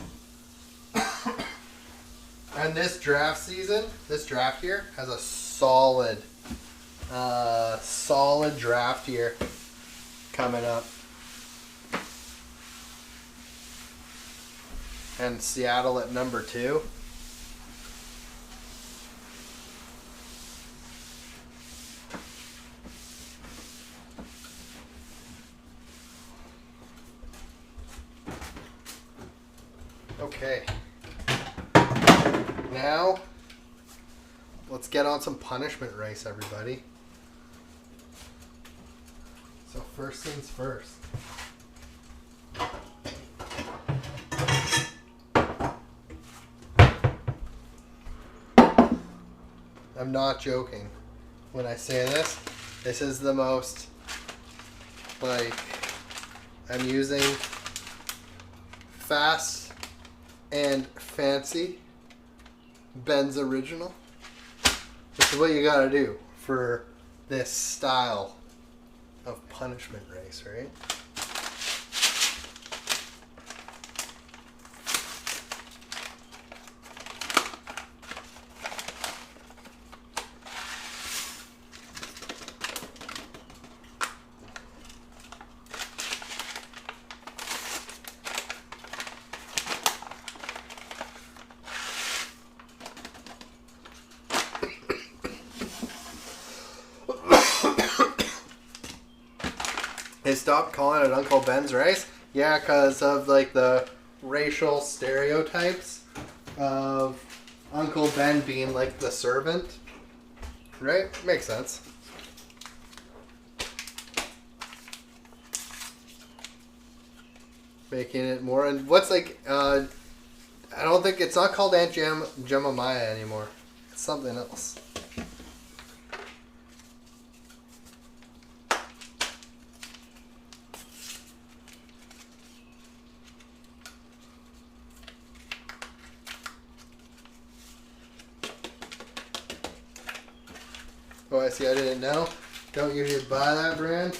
And this draft season, this draft year, has a solid draft year coming up. And Seattle at number 2. Okay. Now, let's get on some punishment rice, everybody. So first things first. I'm not joking when I say this. This is the most, like, I'm using Fast and Fancy Ben's Original. This is what you gotta do for this style of punishment race, right? They stopped calling it Uncle Ben's rice? Yeah, because of like the racial stereotypes of Uncle Ben being like the servant. Right? Makes sense. Making it more, and what's like, I don't think, it's not called Aunt Jemimiah anymore. It's something else. Oh, I see. I didn't know. Don't usually buy that brand.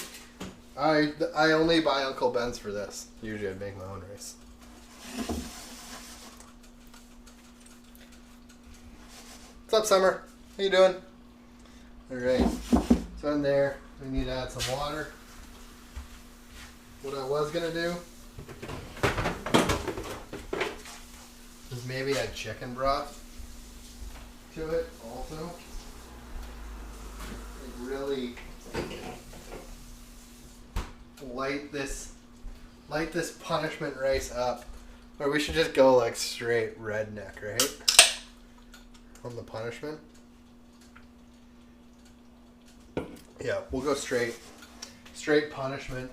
I only buy Uncle Ben's for this. Usually I make my own rice. What's up, Summer? How you doing? All right. So in there, We need to add some water. What I was gonna do is maybe add chicken broth to it also. Like really light this punishment rice up. Or we should just go like straight redneck, right? On the punishment. Yeah, we'll go straight punishment.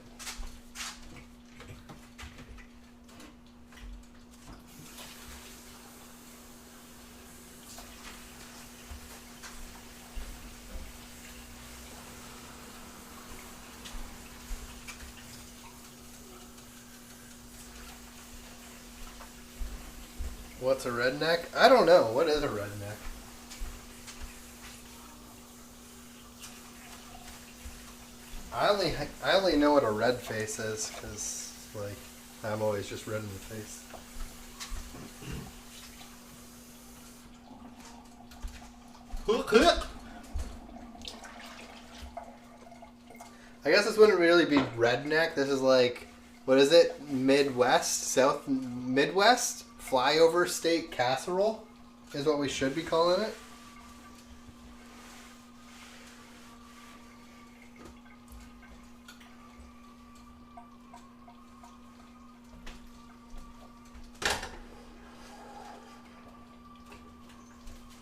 What's a redneck? I don't know. What is a redneck? I only know what a red face is because like I'm always just red in the face. I guess this wouldn't really be redneck. This is like, what is it? South Midwest flyover state casserole is what we should be calling it.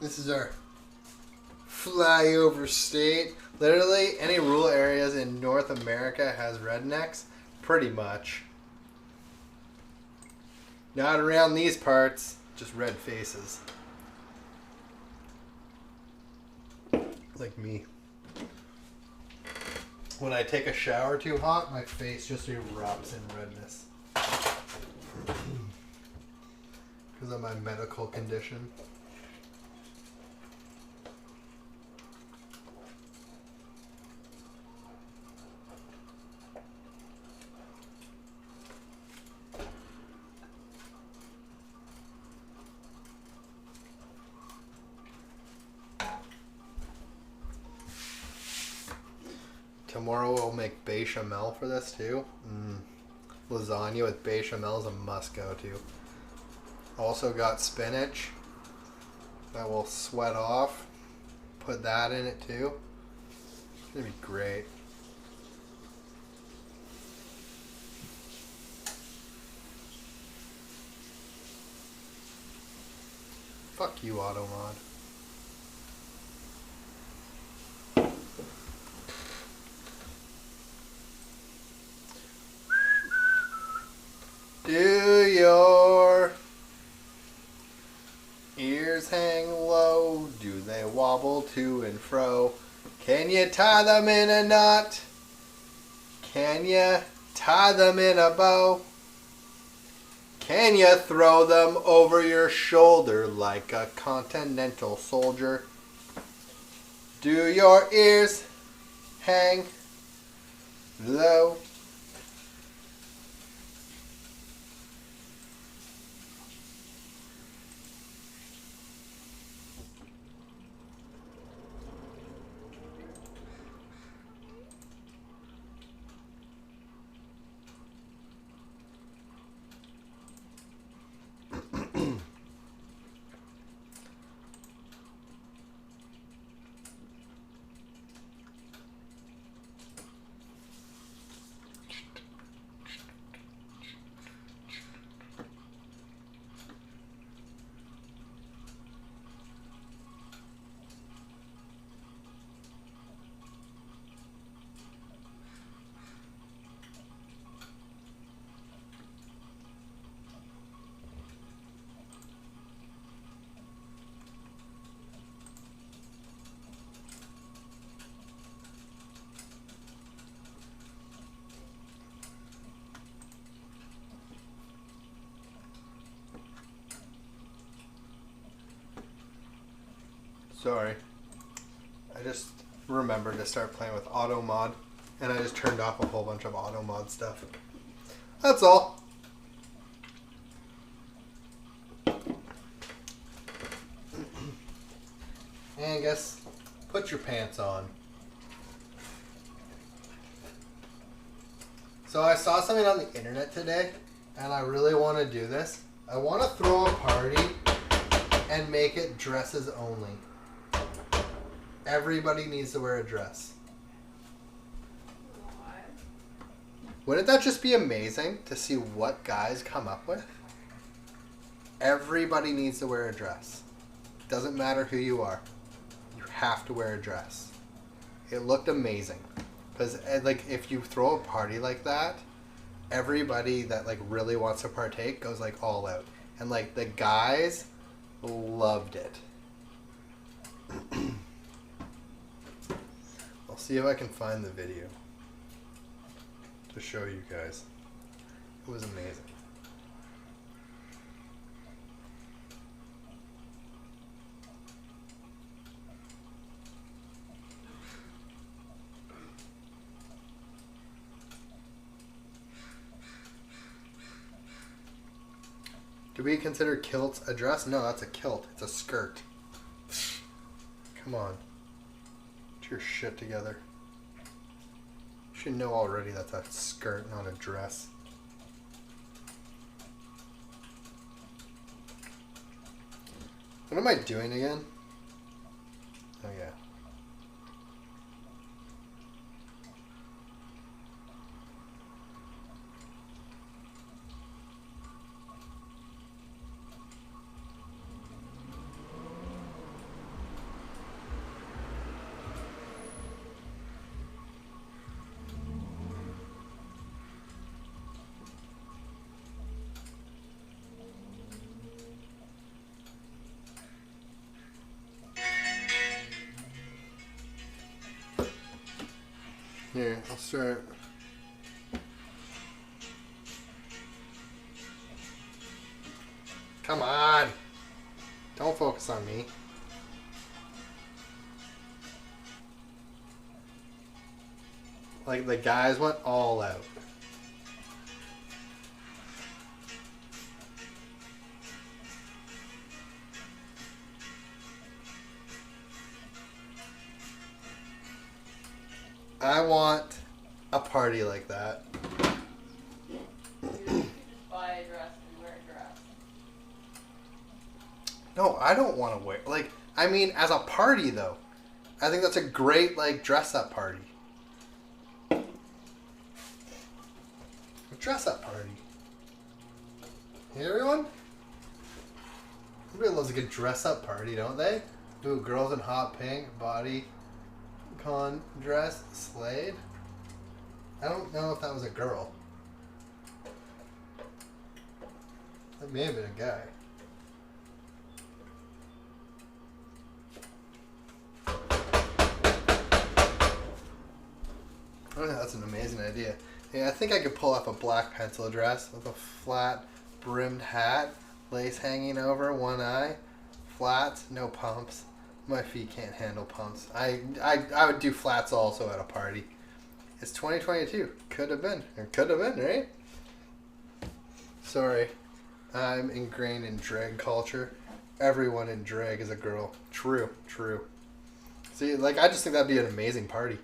This is our flyover state. Literally, any rural areas in North America has rednecks, pretty much. Not around these parts, just red faces. Like me. When I take a shower too hot, my face just erupts in redness. Because of my medical condition. Tomorrow we'll make bechamel for this too. Lasagna with bechamel is a must-go to. Also got spinach that will sweat off. Put that in it too. It's gonna be great. Fuck you, Automod. Do your ears hang low? Do they wobble to and fro? Can you tie them in a knot? Can you tie them in a bow? Can you throw them over your shoulder like a continental soldier? Do your ears hang low? Sorry. I just remembered to start playing with Automod, and I just turned off a whole bunch of Automod stuff. That's all. And guess, put your pants on. So I saw something on the internet today, and I really want to do this. I want to throw a party and make it dresses only. Everybody needs to wear a dress. Why? Wouldn't that just be amazing to see what guys come up with? Everybody needs to wear a dress. Doesn't matter who you are. You have to wear a dress. It looked amazing. Because like if you throw a party like that, everybody that like really wants to partake goes like all out. And like the guys loved it. I'll see if I can find the video to show you guys. It was amazing. Do we consider kilts a dress? No, that's a kilt. It's a skirt. Come on. Get your shit together. You should know already that's a skirt, not a dress. What am I doing again? Oh yeah. Here, I'll start. Come on! Don't focus on me. Like, the guys went all out. I want a party like that. You just buy a dress and wear a dress. No, I don't want to wear... Like, I mean, as a party, though. I think that's a great, like, dress-up party. A dress-up party. Hey, everyone? Everybody loves a good dress-up party, don't they? Ooh, girls in hot pink, body... con dress, Slade. I don't know if that was a girl. That may have been a guy. Oh, that's an amazing idea. Yeah, I think I could pull off a black pencil dress with a flat brimmed hat, lace hanging over one eye, flats, no pumps. My feet can't handle pumps. I would do flats also at a party. It's 2022. Could have been. It could have been, right? Sorry. I'm ingrained in drag culture. Everyone in drag is a girl. True, true. See, like, I just think that'd be an amazing party.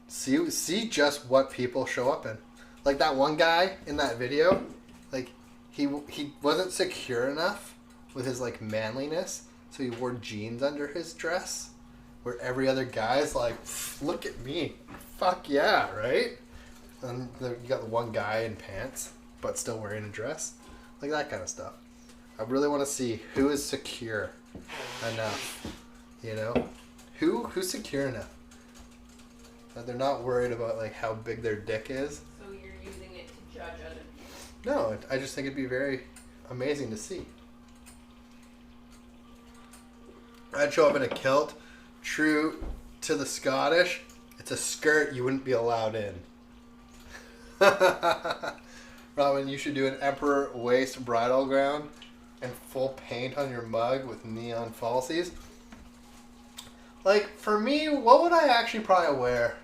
See just what people show up in. Like that one guy in that video, like, he wasn't secure enough with his, like, manliness. So he wore jeans under his dress, where every other guy's like, look at me. Fuck yeah, right? And you got the one guy in pants, but still wearing a dress. Like that kind of stuff. I really want to see who is secure enough, you know? Who's secure enough? That they're not worried about, like, how big their dick is. So you're using it to judge other people? No, I just think it'd be very amazing to see. I'd show up in a kilt. True to the Scottish, it's a skirt you wouldn't be allowed in. Robin, you should do an emperor waist bridal gown and full paint on your mug with neon falsies. Like, for me, what would I actually probably wear?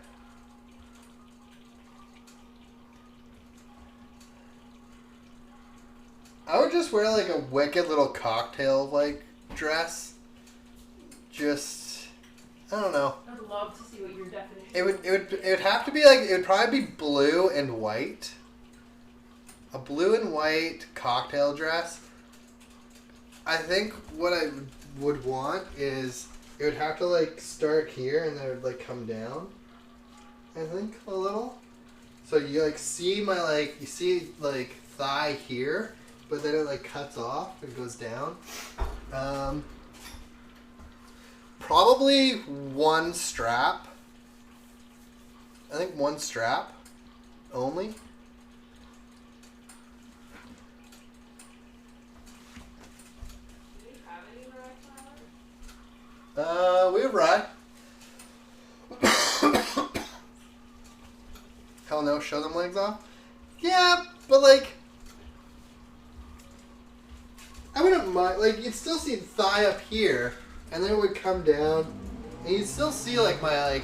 I would just wear, like, a wicked little cocktail, like, dress. Just, I don't know. I'd love to see what your definition It would have to be like, it would probably be blue and white. A blue and white cocktail dress. I think what I would want is it would have to like start here and then it would like come down. I think a little. So you like see my like you see like thigh here, but then it like cuts off and goes down. Probably one strap. I think one strap only. Do you have any rye flour? We have rye. Hell no, show them legs off? Yeah, but like, I wouldn't mind, like, you'd still see thigh up here, and then it would come down, and you'd still see like my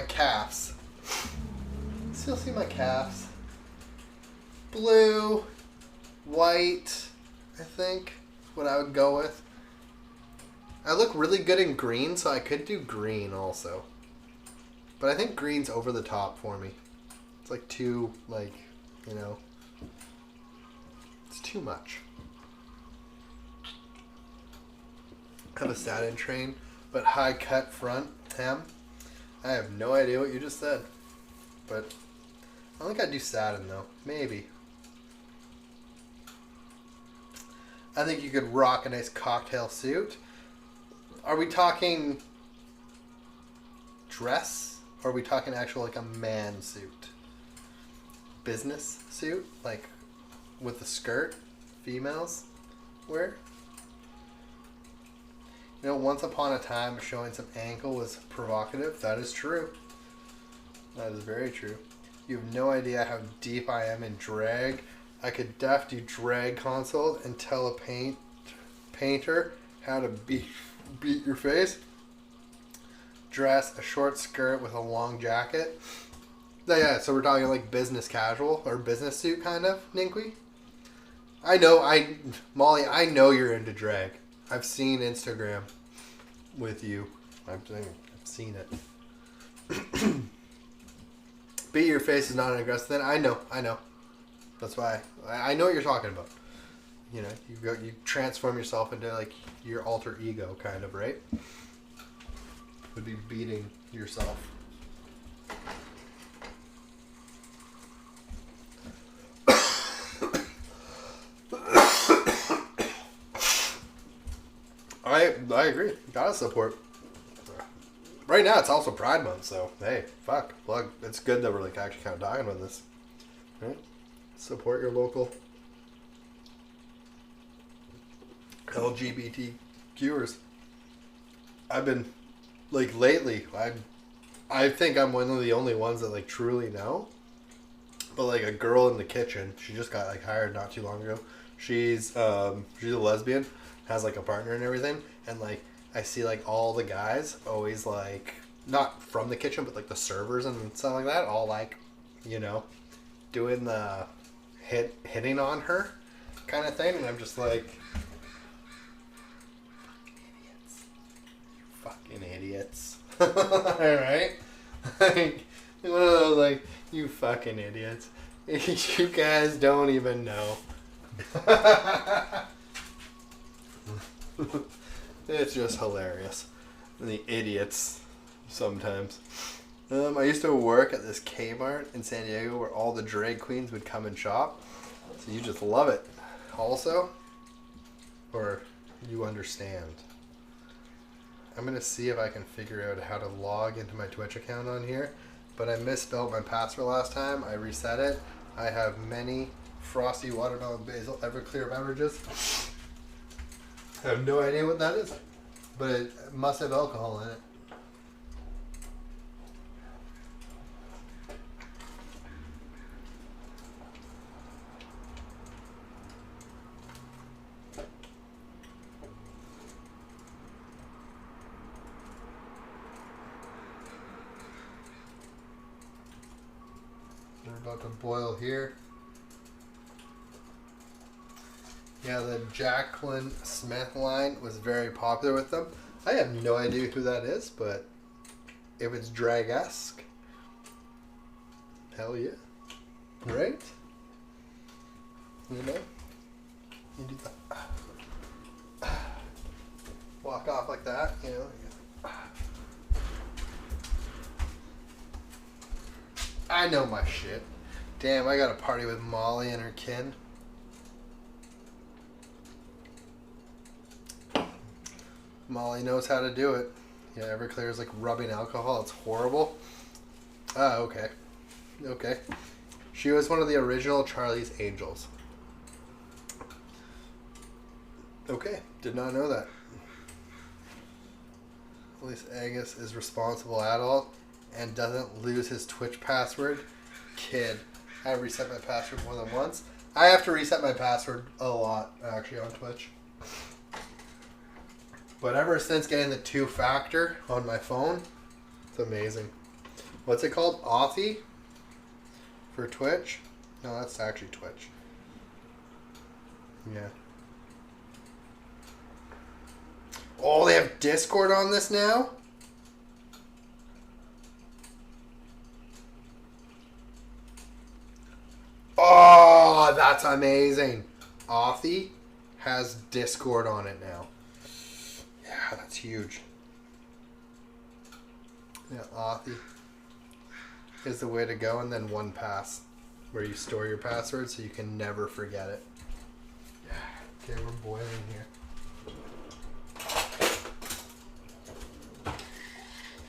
calves. Still see my calves. Blue, white, I think, is what I would go with. I look really good in green, so I could do green also. But I think green's over the top for me. It's like too, like, you know, it's too much. I have a satin train, but high cut front hem. I have no idea what you just said. But I don't think I'd do satin though. Maybe. I think you could rock a nice cocktail suit. Are we talking dress? Or are we talking actual like a man suit? Business suit? Like with a skirt? Females wear? You know, once upon a time showing some ankle was provocative. That is true. That is very true. You have no idea how deep I am in drag. I could do drag consult and tell a painter how to beat your face. Dress, a short skirt with a long jacket. Yeah, so we're talking like business casual or business suit kind of, Ninky. Molly, I know you're into drag. I've seen Instagram with you. I've seen it. Beat your face is not an aggressive thing. I know. That's why I know what you're talking about. You know, you transform yourself into like your alter ego, kind of, right? Would be beating yourself. I agree. Gotta support. Right now, it's also Pride Month, so hey, fuck, plug. It's good that we're like actually kind of talking about this. Right? Support your local LGBTQers. I've been like lately. I think I'm one of the only ones that like truly know. But like a girl in the kitchen, she just got like hired not too long ago. She's a lesbian, has like a partner and everything, and like I see like all the guys always like not from the kitchen, but like the servers and stuff like that, all like, you know, doing the hitting on her kind of thing, and I'm just like, fucking idiots. Alright? Like, one of those like, you fucking idiots. You guys don't even know. It's just hilarious. The idiots sometimes. I used to work at this Kmart in San Diego where all the drag queens would come and shop. So you just love it. Also? Or you understand? I'm going to see if I can figure out how to log into my Twitch account on here. But I misspelled my password last time. I reset it. I have many frosty watermelon basil Everclear beverages. I have no idea what that is. But it must have alcohol in it. We're about to boil here. Yeah, the Jacqueline Smith line was very popular with them. I have no idea who that is, but if it's drag-esque, hell yeah. Right? You know? You do that. Walk off like that, you know? I know my shit. Damn, I got a party with Molly and her kin. Molly knows how to do it. Yeah, Everclear is like rubbing alcohol. It's horrible. Oh, okay. Okay. She was one of the original Charlie's Angels. Okay, did not know that. At least Angus is responsible adult and doesn't lose his Twitch password. Kid. I reset my password more than once. I have to reset my password a lot, actually, on Twitch. But ever since getting the 2-factor on my phone, it's amazing. What's it called? Authy? For Twitch? No, that's actually Twitch. Yeah. Oh, they have Discord on this now? Oh, that's amazing. Authy has Discord on it now. Yeah, that's huge. Yeah, Authy is the way to go, and then 1Pass, where you store your password so you can never forget it. Yeah. Okay, we're boiling here.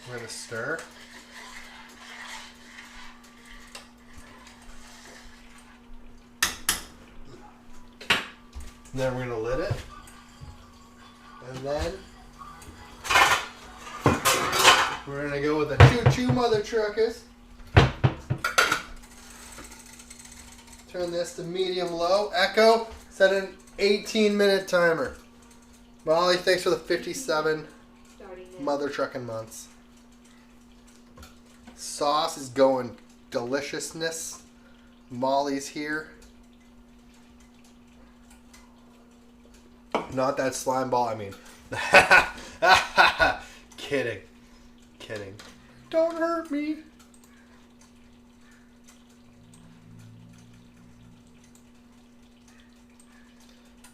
We're gonna stir. And then we're gonna lid it. And then we're gonna go with a choo-choo mother truckers. Turn this to medium low. Echo, set an 18-minute timer. Molly, thanks for the 57 mother trucking months. Sauce is going deliciousness. Molly's here. Not that slime ball, I mean. Kidding. Kidding. Don't hurt me.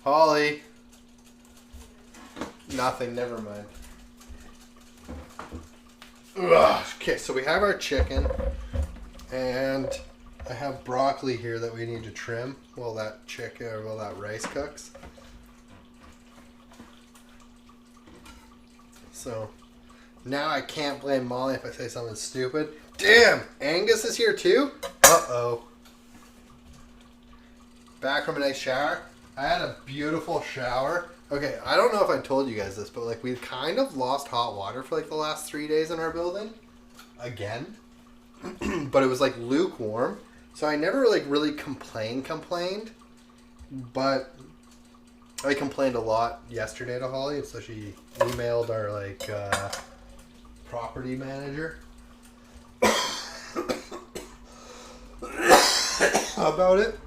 Holly. Nothing, never mind. Ugh. Okay, so we have our chicken, and I have broccoli here that we need to trim while that rice cooks. So now I can't blame Molly if I say something stupid. Damn, Angus is here too? Uh-oh. Back from a nice shower. I had a beautiful shower. Okay, I don't know if I told you guys this, but like we've kind of lost hot water for like the last 3 days in our building. Again. But it was like lukewarm. So I never like really complained. But I complained a lot yesterday to Holly, so she emailed our like property manager about it.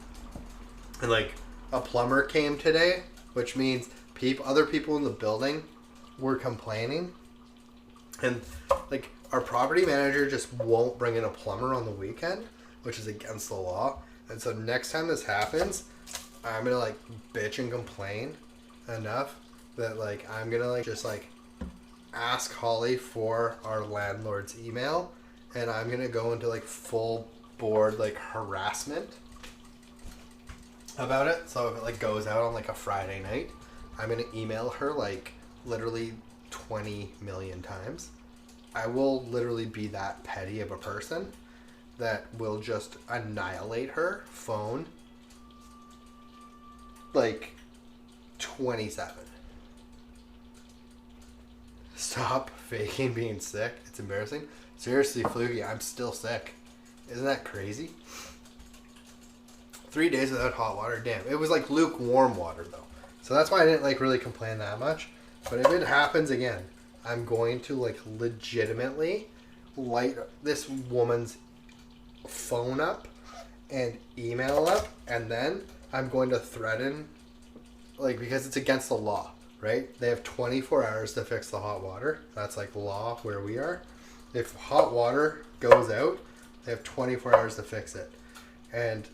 And like a plumber came today, which means other people in the building were complaining, and like our property manager just won't bring in a plumber on the weekend, which is against the law. And so next time this happens, I'm gonna like bitch and complain enough that like I'm gonna like just like ask Holly for our landlord's email, and I'm gonna go into like full board like harassment about it. So if it like goes out on like a Friday night, I'm gonna email her like literally 20 million times. I will literally be that petty of a person that will just annihilate her phone like 27. Stop faking being sick. It's embarrassing. Seriously, Fluky, I'm still sick. Isn't that crazy? 3 days without hot water. Damn. It was like lukewarm water though. So that's why I didn't like really complain that much. But if it happens again, I'm going to like legitimately light this woman's phone up and email up, and then I'm going to threaten, like, because it's against the law. right? They have 24 hours to fix the hot water. That's like law where we are. If hot water goes out, they have 24 hours to fix it. And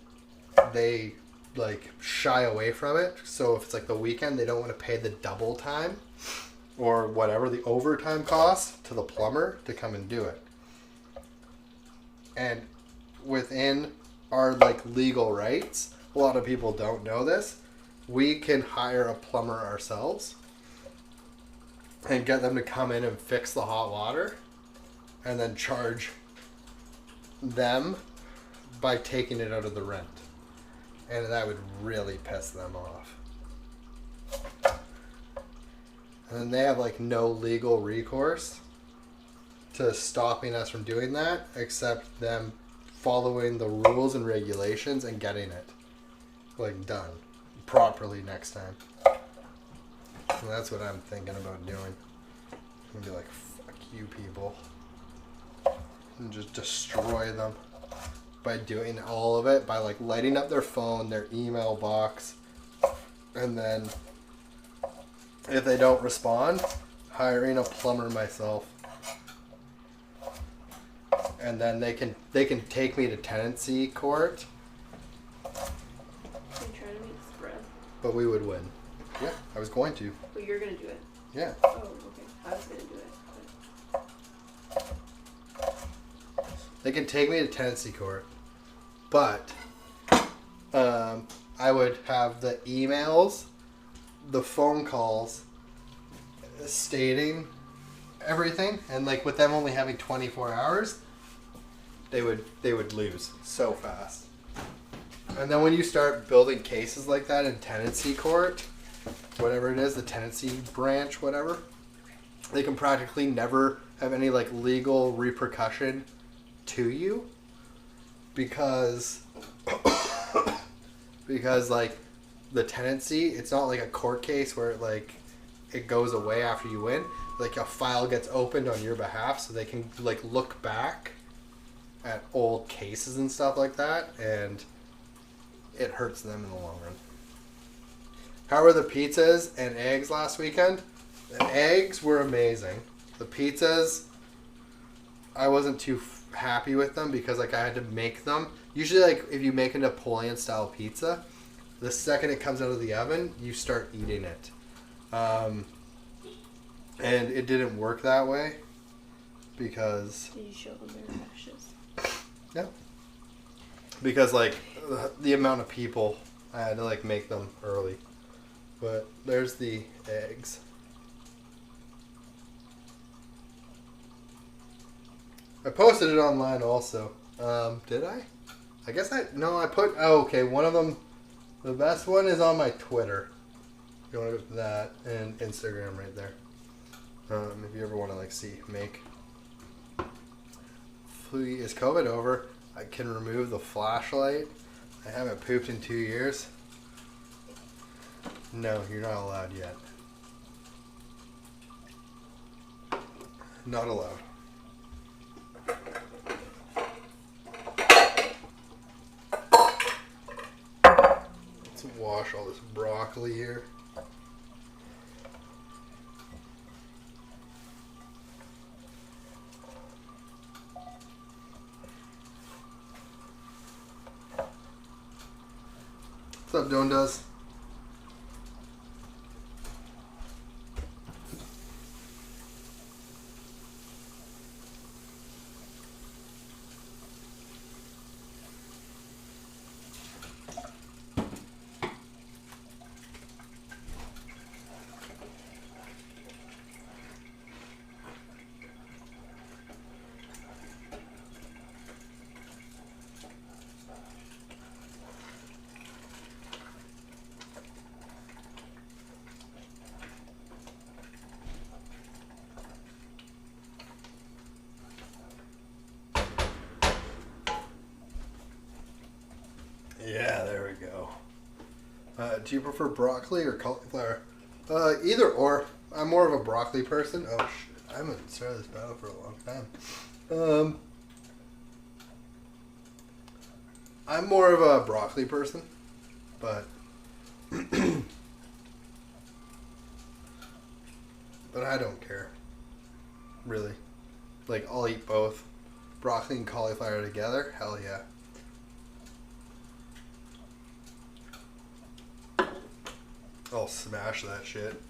they like shy away from it. So if it's like the weekend, they don't want to pay the double time or whatever the overtime cost to the plumber to come and do it. And within our like legal rights, a lot of people don't know this, we can hire a plumber ourselves and get them to come in and fix the hot water and then charge them by taking it out of the rent. And that would really piss them off. And then they have like no legal recourse to stopping us from doing that except them following the rules and regulations and getting it like done properly next time. And that's what I'm thinking about doing. I'm gonna be like, fuck you people. And just destroy them by doing all of it, by like lighting up their phone, their email box, and then if they don't respond, hiring a plumber myself. And then they can take me to tenancy court. I'm trying to make spread. But we would win. Yeah, I was going to. Well, you're gonna do it. Yeah. Oh, okay. I was gonna do it. They can take me to tenancy court, but I would have the emails, the phone calls stating everything, and like with them only having 24 hours, they would lose so fast. And then when you start building cases like that in tenancy court, whatever it is, the tenancy branch, whatever, they can practically never have any like legal repercussion to you because like the tenancy, it's not like a court case where it goes away after you win. Like a file gets opened on your behalf so they can like look back at old cases and stuff like that, and it hurts them in the long run. How were the pizzas and eggs last weekend? The eggs were amazing. The pizzas, I wasn't too happy with them because like I had to make them. Usually like if you make a Napoleon style pizza, the second it comes out of the oven, you start eating it. And it didn't work that way because... Did you show them their ashes? Yeah. Because like the amount of people, I had to like make them early. But there's the eggs. I posted it online also. Did I? I guess I put, okay, one of them, the best one is on my Twitter. If you want to go to that, and Instagram right there. If you ever want to like make. Is COVID over? I can remove the flashlight. I haven't pooped in 2 years. No, you're not allowed yet. Not allowed. Let's wash all this broccoli here. What's up, Dondas? Yeah, there we go. Do you prefer broccoli or cauliflower? Either or. I'm more of a broccoli person. Oh shit, I haven't started this battle for a long time. I'm more of a broccoli person, but But I don't care. Really. Like, I'll eat both. Broccoli and cauliflower together? Hell yeah. I'll smash that shit.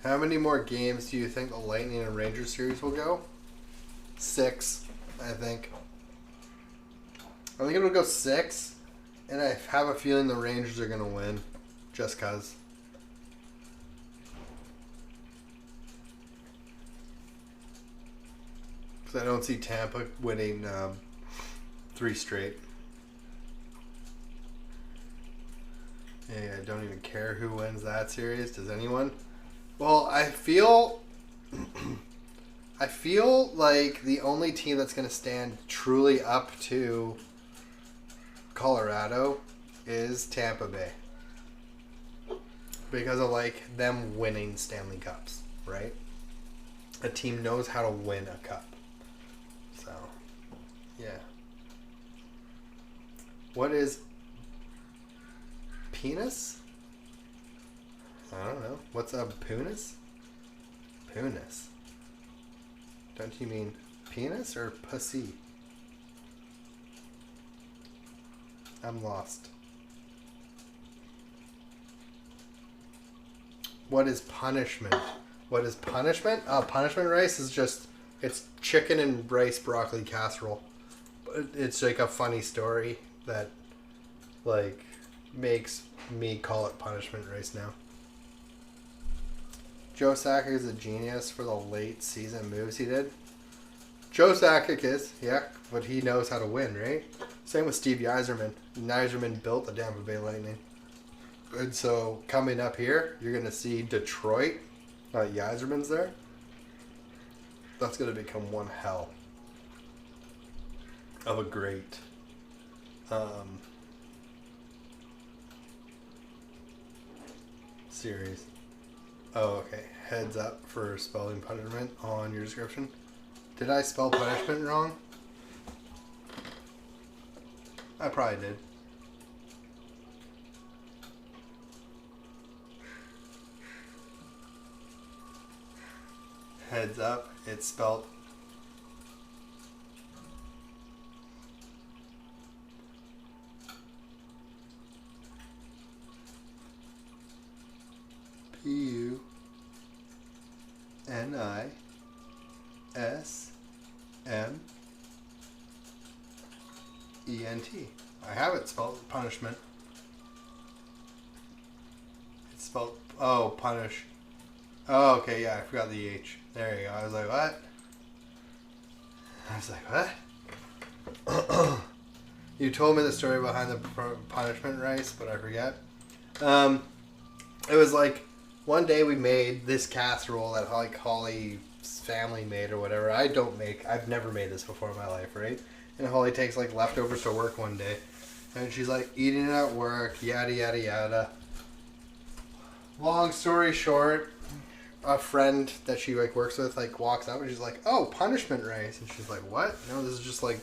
How many more games do you think the Lightning and Rangers series will go? 6, I think. I think it'll go 6, and I have a feeling the Rangers are going to win, just because. Because I don't see Tampa winning 3 straight. Yeah, I don't even care who wins that series. Does anyone? Well, I feel like the only team that's going to stand truly up to Colorado is Tampa Bay. Because of like them winning Stanley Cups, right? A team knows how to win a cup. So, yeah. What is penis? I don't know. What's a punis? Punis. Don't you mean penis or pussy? I'm lost. What is punishment? What is punishment? Punishment rice is just, it's chicken and rice broccoli casserole. But it's like a funny story that like makes me call it punishment rice now. Joe Sakic is a genius for the late season moves he did. Joe Sakic is, yeah, but he knows how to win, right? Same with Steve Yzerman. Yzerman built the Tampa Bay Lightning. And so coming up here, you're going to see Detroit. Yzerman's there. That's going to become one hell of a great series. Oh, okay. Heads up for spelling punishment on your description. Did I spell punishment wrong? I probably did. Heads up, it's spelled Punisment. I have it spelled punishment. It's spelled, oh, punish. Oh, okay, yeah, I forgot the H. There you go. I was like, what? You told me the story behind the punishment rice, but I forget. It was like, one day we made this casserole that like Holly's family made or whatever. I've never made this before in my life, right? And Holly takes like leftovers to work one day. And she's like eating it at work, yada, yada, yada. Long story short, a friend that she like works with like walks up and she's like, oh, punishment rice. And she's like, what? No, this is just like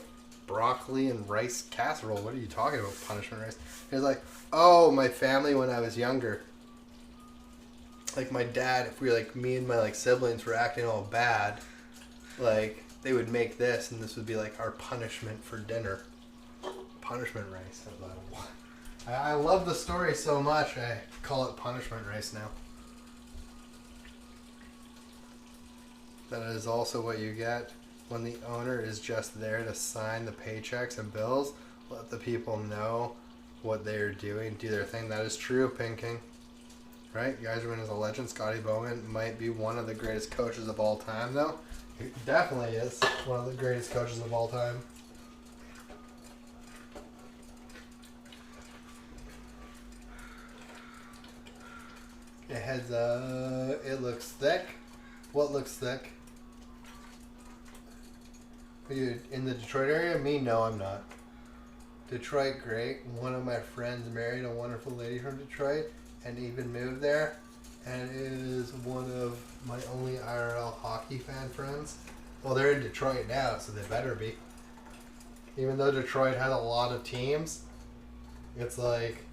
broccoli and rice casserole. What are you talking about, punishment rice? And he's like, oh, my family when I was younger. Like my dad, if we like me and my like siblings were acting all bad, like they would make this and this would be like our punishment for dinner. Punishment rice. I was like, what? I love the story so much I call it punishment rice now. That is also what you get when the owner is just there to sign the paychecks and bills. Let the people know what they're doing, do their thing. That is true, Pinking. Right? Yzerman is a legend. Scotty Bowman might be one of the greatest coaches of all time, though. He definitely is one of the greatest coaches of all time. It has it looks thick. What looks thick? Are you in the Detroit area? Me? No, I'm not. Detroit, great. One of my friends married a wonderful lady from Detroit and even moved there. And is one of my only IRL hockey fan friends. Well, they're in Detroit now, so they better be. Even though Detroit has a lot of teams, it's like,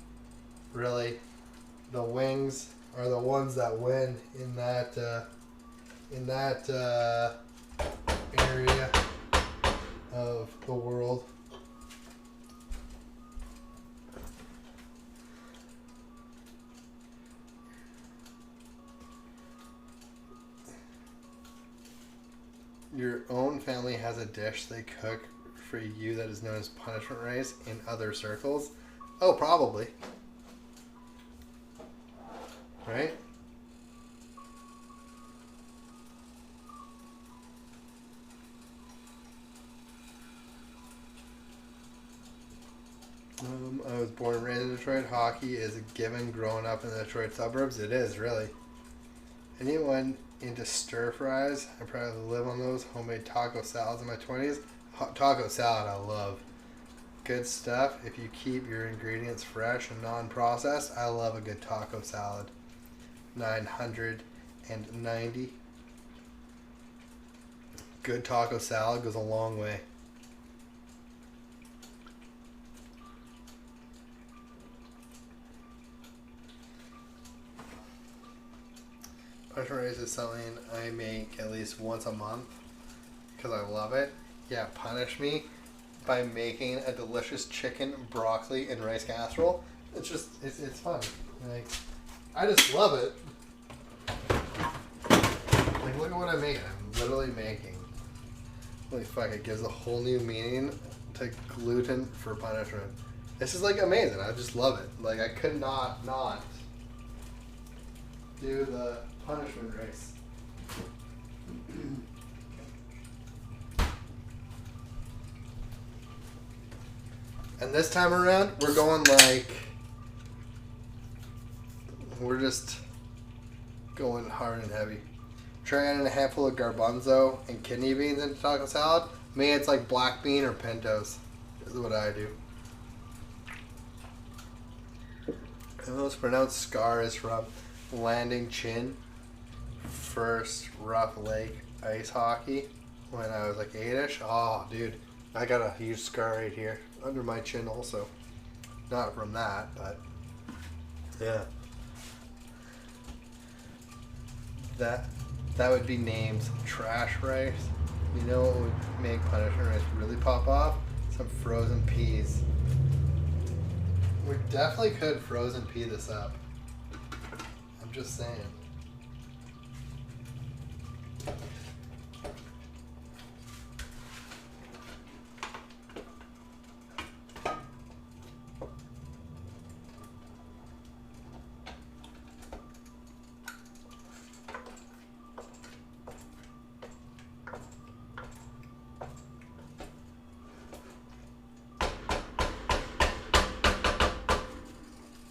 really, the Wings are the ones that win in that area of the world. Your own family has a dish they cook for you that is known as punishment rice in other circles? Oh, probably. Right? I was born and raised in Detroit. Hockey is a given growing up in the Detroit suburbs. It is, really. Anyone into stir fries? I probably live on those. Homemade taco salads in my 20s. Taco salad I love. Good stuff if you keep your ingredients fresh and non-processed. I love a good taco salad. 990. Good taco salad goes a long way. Punishment rice is something I make at least once a month because I love it. Yeah, punish me by making a delicious chicken, broccoli, and rice casserole. It's just, it's fun. Like, I just love it. Like, look at what I'm making. I'm literally making. Holy fuck, it gives a whole new meaning to gluten for punishment. This is like amazing. I just love it. Like, I could not do the punishment race. And this time around, we're going like, we're just going hard and heavy. Try adding a handful of garbanzo and kidney beans into taco salad. Me, it's like black bean or pintos. This is what I do. The most pronounced scar is from landing chin. First rough lake ice hockey when I was like 8-ish. Oh, dude, I got a huge scar right here under my chin also. Not from that, but yeah. That would be named trash rice. You know what would make punishment rice really pop off? Some frozen peas. We definitely could frozen pea this up. I'm just saying.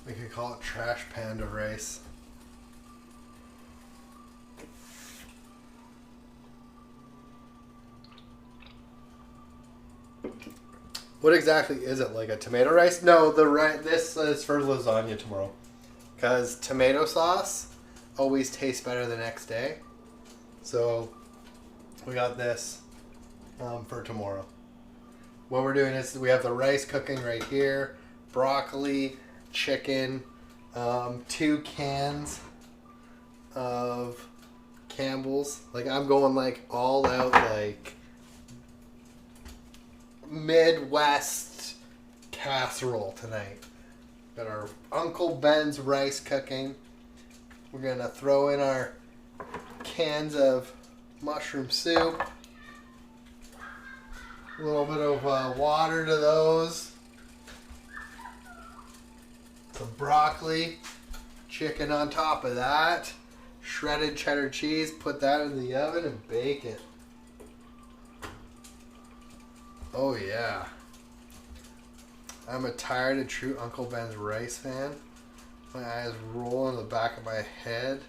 We could call it trash panda rice. What exactly is it? Like a tomato rice? No, this is for lasagna tomorrow. Because tomato sauce always tastes better the next day. So we got this for tomorrow. What we're doing is we have the rice cooking right here, broccoli, chicken, 2 cans of Campbell's. Like, I'm going like all out, like Midwest casserole tonight. Got our Uncle Ben's rice cooking. We're gonna throw in our cans of mushroom soup. A little bit of water to those. Some broccoli, chicken on top of that, shredded cheddar cheese, put that in the oven and bake it. Oh yeah. I'm a tired and true Uncle Ben's rice fan. My eyes roll in the back of my head,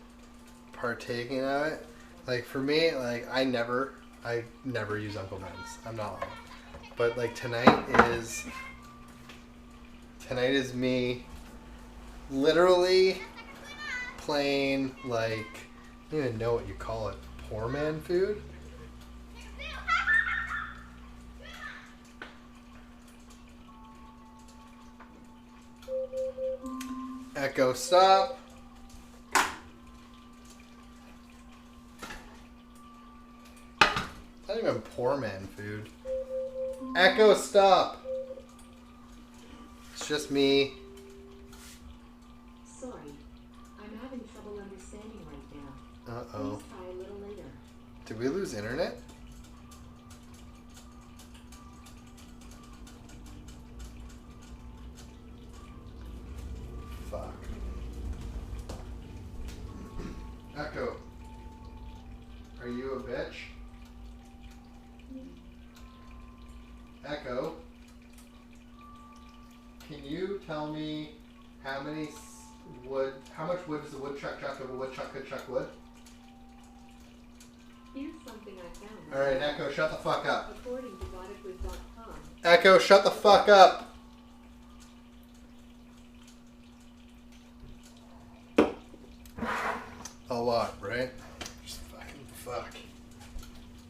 partaking of it. Like, for me, like, I never I never use Uncle Ben's. I'm not lying. But like tonight is me literally plain, like, I don't even know what you call it, poor man food. Echo, stop. Not even poor man food. Echo, stop. It's just me. Sorry, I'm having trouble understanding right now. Uh-oh. Please try a little later. Did we lose internet? Fuck. Echo. Are you a bitch? Echo. Can you tell me how much wood does a woodchuck chuck if a woodchuck could chuck wood? Here's something I found. Alright, Echo, shut the fuck up. According to GotItWith.com. Echo, shut the fuck up. A lot, right? Just fucking fuck.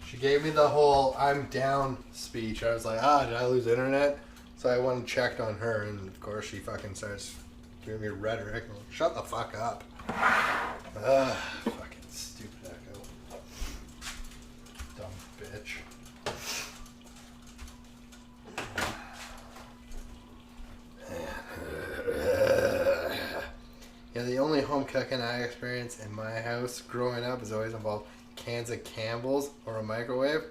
She gave me the whole I'm down speech. I was like, did I lose internet? So I went and checked on her, and of course she fucking starts giving me rhetoric. I'm like, shut the fuck up. Fucking stupid Echo. Dumb bitch. Yeah, the only home cooking I experience in my house growing up has always involved cans of Campbell's or a microwave.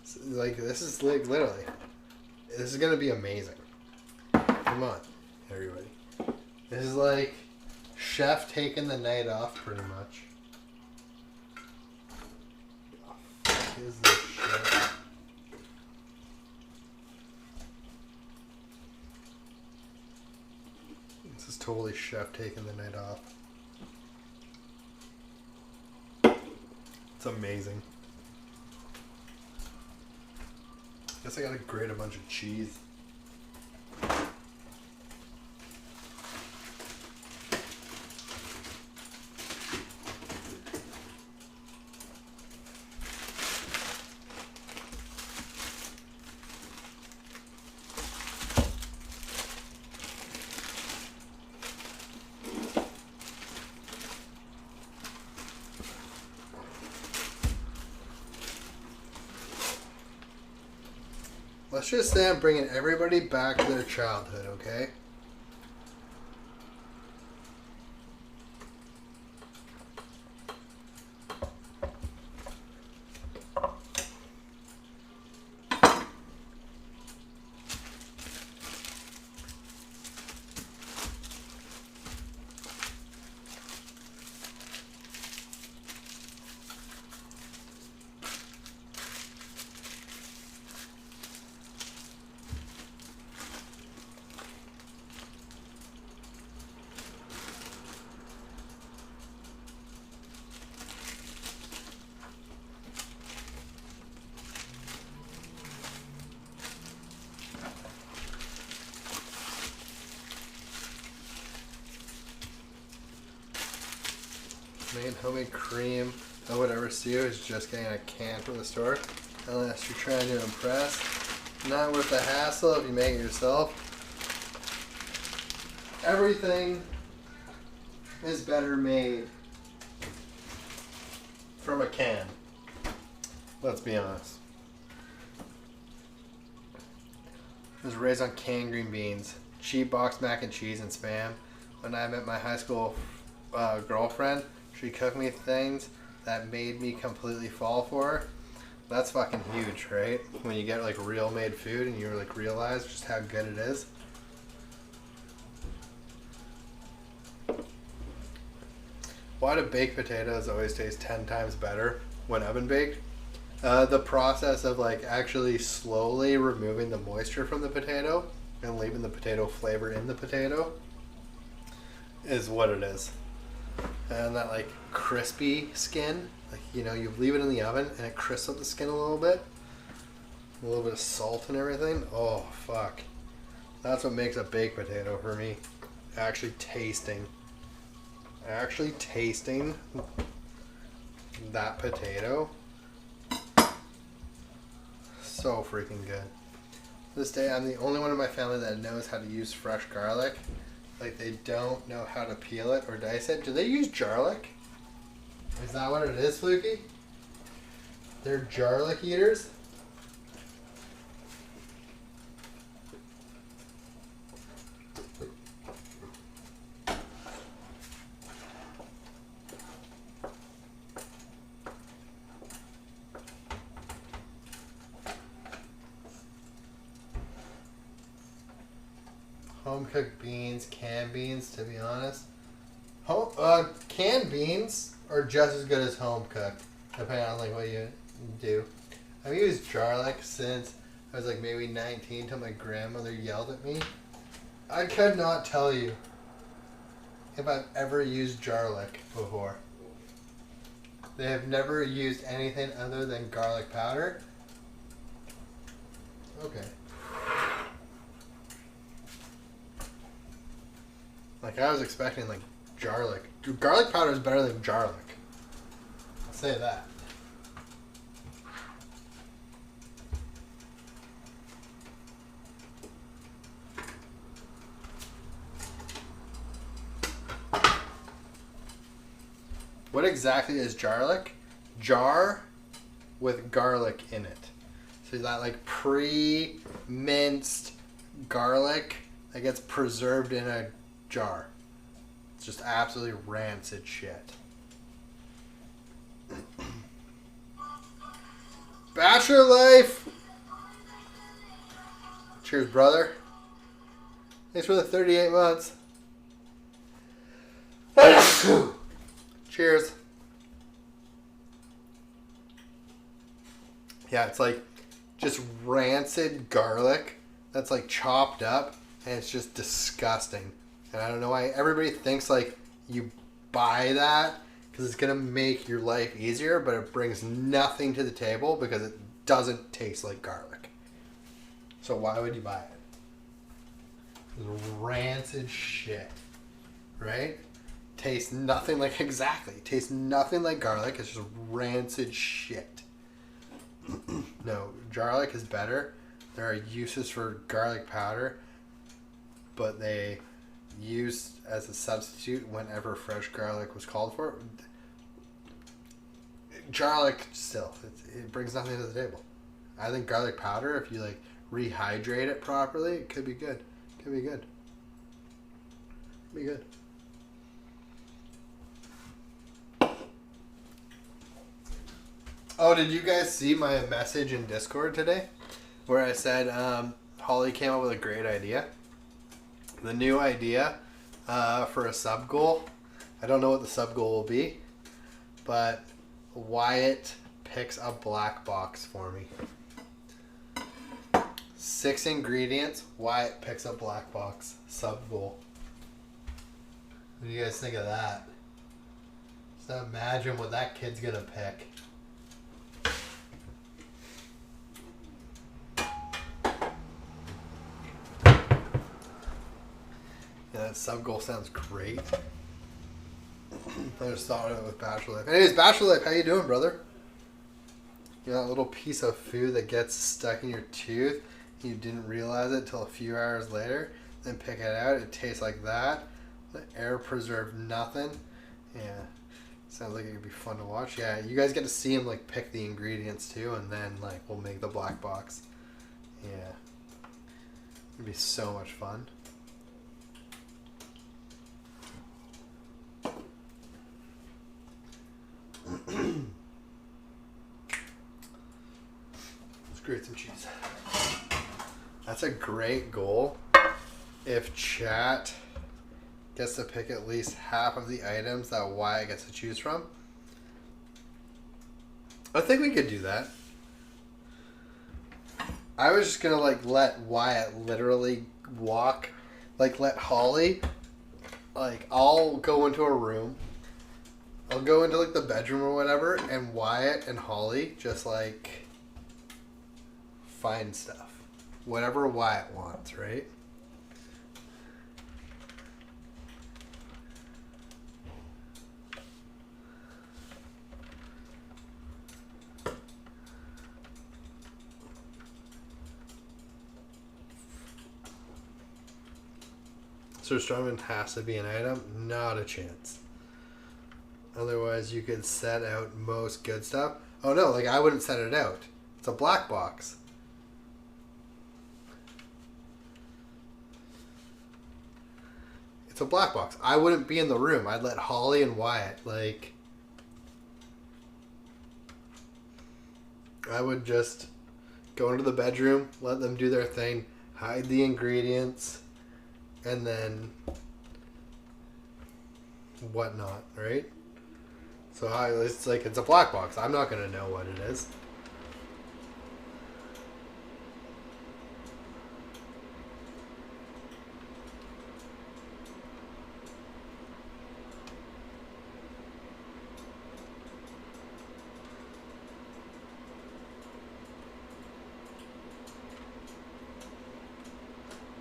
So, like, this is like literally, this is gonna be amazing. Come on, everybody. This is like chef taking the night off, pretty much. What the fuck is this shit? This is totally chef taking the night off. It's amazing. Guess I gotta grate a bunch of cheese. Let's just say I'm bringing everybody back to their childhood, okay? Making homemade cream or whatever stew is just getting a can from the store. Unless you're trying to impress. Not worth the hassle if you make it yourself. Everything is better made from a can. Let's be honest. I was raised on canned green beans, cheap box mac and cheese and Spam. When I met my high school girlfriend, she cooked me things that made me completely fall for her. That's fucking huge, right? When you get like real made food and you like realize just how good it is. Why do baked potatoes always taste 10 times better when oven baked? The process of like actually slowly removing the moisture from the potato and leaving the potato flavor in the potato is what it is. and that like crispy skin. Like, you know, you leave it in the oven and it crisps up the skin a little bit. A little bit of salt and everything. Oh, fuck. That's what makes a baked potato for me. Actually tasting that potato. So freaking good. This day, I'm the only one in my family that knows how to use fresh garlic. Like, they don't know how to peel it or dice it. Do they use garlic? Is that what it is, Fluky? They're garlic eaters? Home cooked beans, canned beans, to be honest. Canned beans are just as good as home cooked, depending on like what you do. I've used garlic since I was like maybe 19 till my grandmother yelled at me. I could not tell you if I've ever used garlic before. They have never used anything other than garlic powder. Okay. Like, I was expecting, like, garlic. Dude, garlic powder is better than garlic. I'll say that. What exactly is garlic? Jar with garlic in it. So that, like, pre-minced garlic that gets preserved in a jar. It's just absolutely rancid shit. Bachelor life! Cheers, brother. Thanks for the 38 months. Cheers. Yeah, it's like just rancid garlic that's like chopped up, and it's just disgusting. And I don't know why everybody thinks like you buy that because it's going to make your life easier, but it brings nothing to the table because it doesn't taste like garlic. So why would you buy it? It's rancid shit, right? Tastes nothing like, exactly, tastes nothing like garlic. It's just rancid shit. No, garlic is better. There are uses for garlic powder, but they used as a substitute whenever fresh garlic was called for. Garlic still, it brings nothing to the table. I think garlic powder, if you like rehydrate it properly, it could be good. Could be good. Could be good. Oh, did you guys see my message in Discord today where I said Holly came up with a great idea? The new idea for a sub goal. I don't know what the sub goal will be, but Wyatt picks a black box for me. 6 ingredients. Wyatt picks a black box. Sub goal. What do you guys think of that? Just imagine what that kid's gonna pick. Yeah, that sub goal sounds great. I just thought of it with Bachelor Life. Anyways, Bachelor Life, how you doing, brother? You know that little piece of food that gets stuck in your tooth, you didn't realize it until a few hours later, then pick it out, it tastes like that. The air preserved nothing. Yeah, sounds like it could be fun to watch. Yeah, you guys get to see him like pick the ingredients too, and then like we'll make the black box. Yeah, it'd be so much fun. Let's grate some cheese. That's a great goal. If chat gets to pick at least half of the items that Wyatt gets to choose from, I think we could do that. I was just gonna like let Wyatt literally walk, like let Holly, like I'll go into a room I'll go into like the bedroom or whatever, and Wyatt and Holly just like find stuff. Whatever Wyatt wants, right? So Strongman has to be an item? Not a chance. Otherwise, you could set out most good stuff. Oh no, like I wouldn't set it out. It's a black box. It's a black box. I wouldn't be in the room. I'd let Holly and Wyatt, like... I would just go into the bedroom, let them do their thing, hide the ingredients, and then whatnot, right? So it's like, it's a black box. I'm not going to know what it is.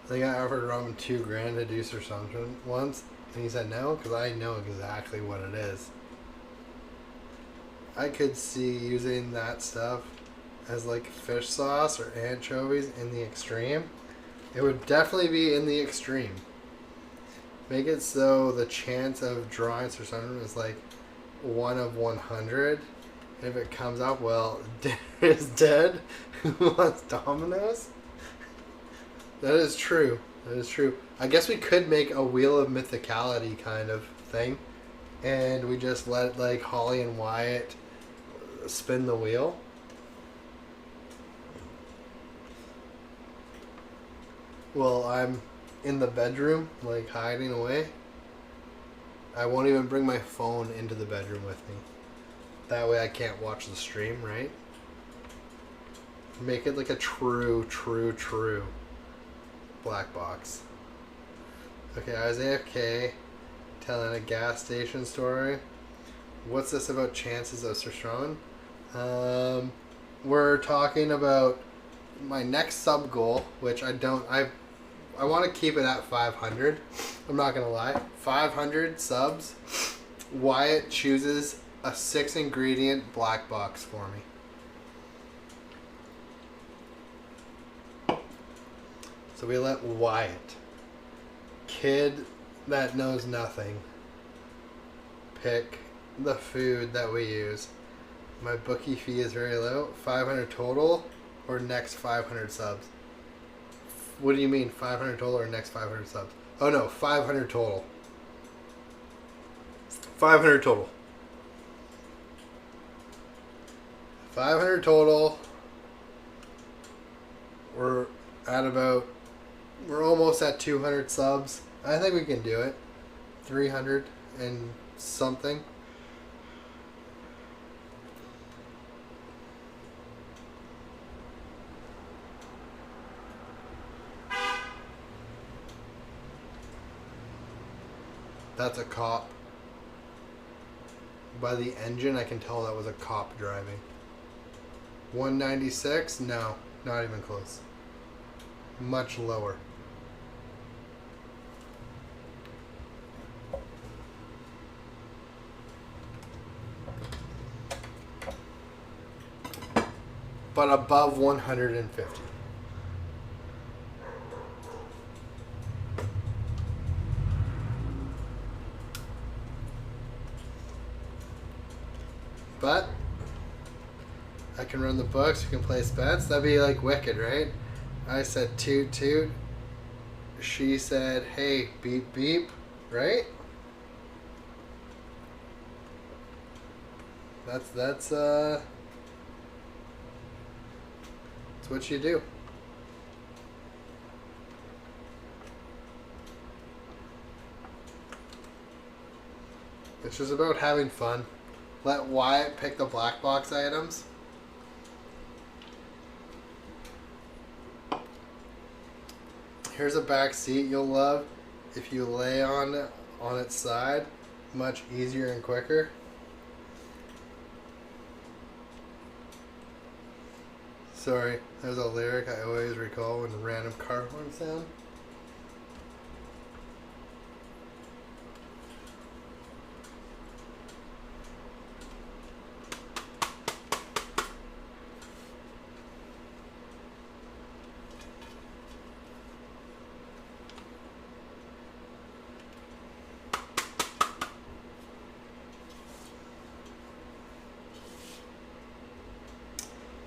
I think I offered Robin $2,000 to do Sir something once, and he said no, because I know exactly what it is. I could see using that stuff as like fish sauce or anchovies in the extreme. It would definitely be in the extreme. Make it so the chance of drawing Sir something is like 1 of 100. And if it comes up, well, dinner is dead. Who wants Domino's? That is true. That is true. I guess we could make a Wheel of Mythicality kind of thing. And we just let like Holly and Wyatt spin the wheel. Well, I'm in the bedroom, like hiding away. I won't even bring my phone into the bedroom with me. That way I can't watch the stream, right? Make it like a true black box. Okay, I was AFK telling a gas station story. What's this about chances of Sir Strongman? We're talking about my next sub goal, which I want to keep it at 500. I'm not gonna lie, 500 subs. Wyatt chooses a 6-ingredient black box for me. So we let Wyatt, kid that knows nothing, pick the food that we use. My bookie fee is very low. 500 total or next 500 subs? What do you mean 500 total or next 500 subs? Oh no, 500 total. 500 total. 500 total. We're almost at 200 subs. I think we can do it. 300 and something. That's a cop. By the engine, I can tell that was a cop driving. 196? No, not even close. Much lower. But above 150. But I can run the books, you can place bets. That'd be like wicked, right? I said toot toot. She said, hey, beep beep, right? That's what you do. It's just about having fun. Let Wyatt pick the black box items. Here's a back seat you'll love. If you lay on its side, much easier and quicker. Sorry, there's a lyric I always recall when random car horn sound.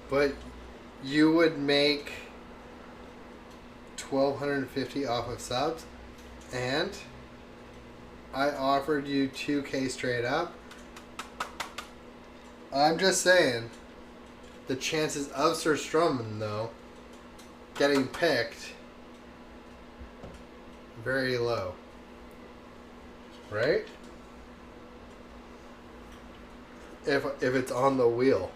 But you would make $1,250 off of subs, and I offered you $2K straight up. I'm just saying, the chances of Sir Strumman, though, getting picked, very low. Right? If it's on the wheel.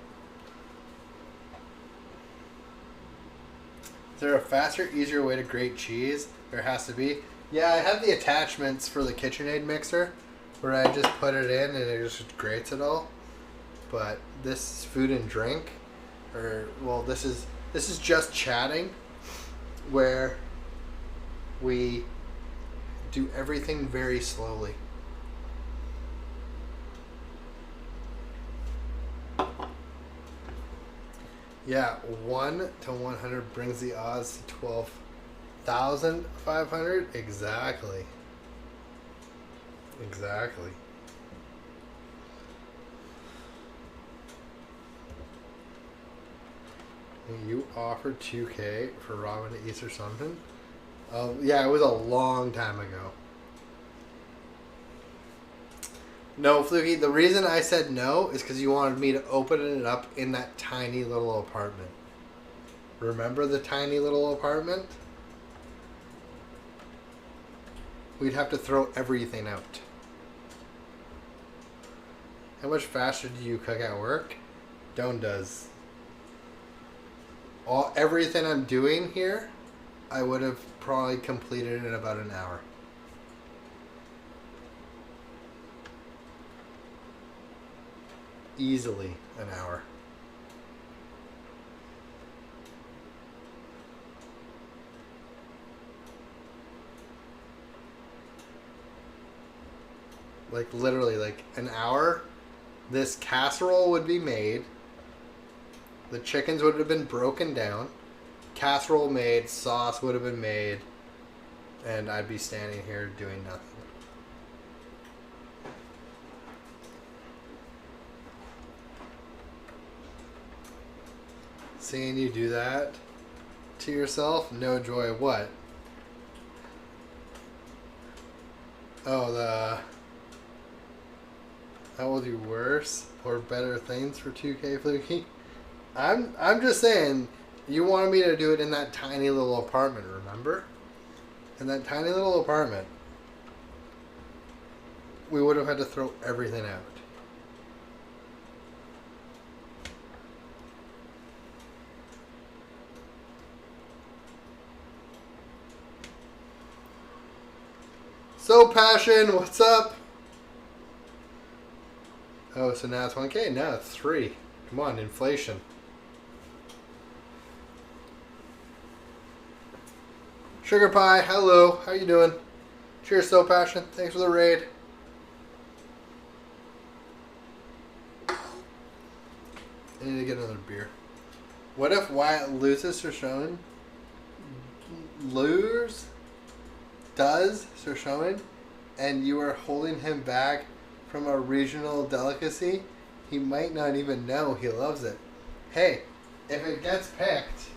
Is there a faster, easier way to grate cheese? There has to be. Yeah, I have the attachments for the KitchenAid mixer where I just put it in and it just grates it all. But this is food and drink, or well, this is just chatting, where we do everything very slowly. Yeah, 1 to 100 brings the odds to 12,500. Exactly. Exactly. You offered 2K for Robin to East or something? Oh, yeah, it was a long time ago. No, Fluky, the reason I said no is because you wanted me to open it up in that tiny little apartment. Remember the tiny little apartment? We'd have to throw everything out. How much faster do you cook at work? Doan does. Everything I'm doing here, I would have probably completed in about an hour. Easily an hour. Like literally like an hour. This casserole would be made. The chickens would have been broken down. Casserole made, sauce would have been made, and I'd be standing here doing nothing. Seeing you do that to yourself, no joy. What? Oh, that will do worse or better things for 2K Fluky. I'm just saying, you wanted me to do it in that tiny little apartment, remember? In that tiny little apartment, we would have had to throw everything out. So Passion, what's up? Oh, so now it's 1K? Now it's 3. Come on, inflation. Sugar Pie, hello. How you doing? Cheers, So Passion. Thanks for the raid. I need to get another beer. What if Wyatt loses Sir Shonen? Does Sir Shonen, and you are holding him back from a regional delicacy? He might not even know he loves it. Hey, if it gets picked...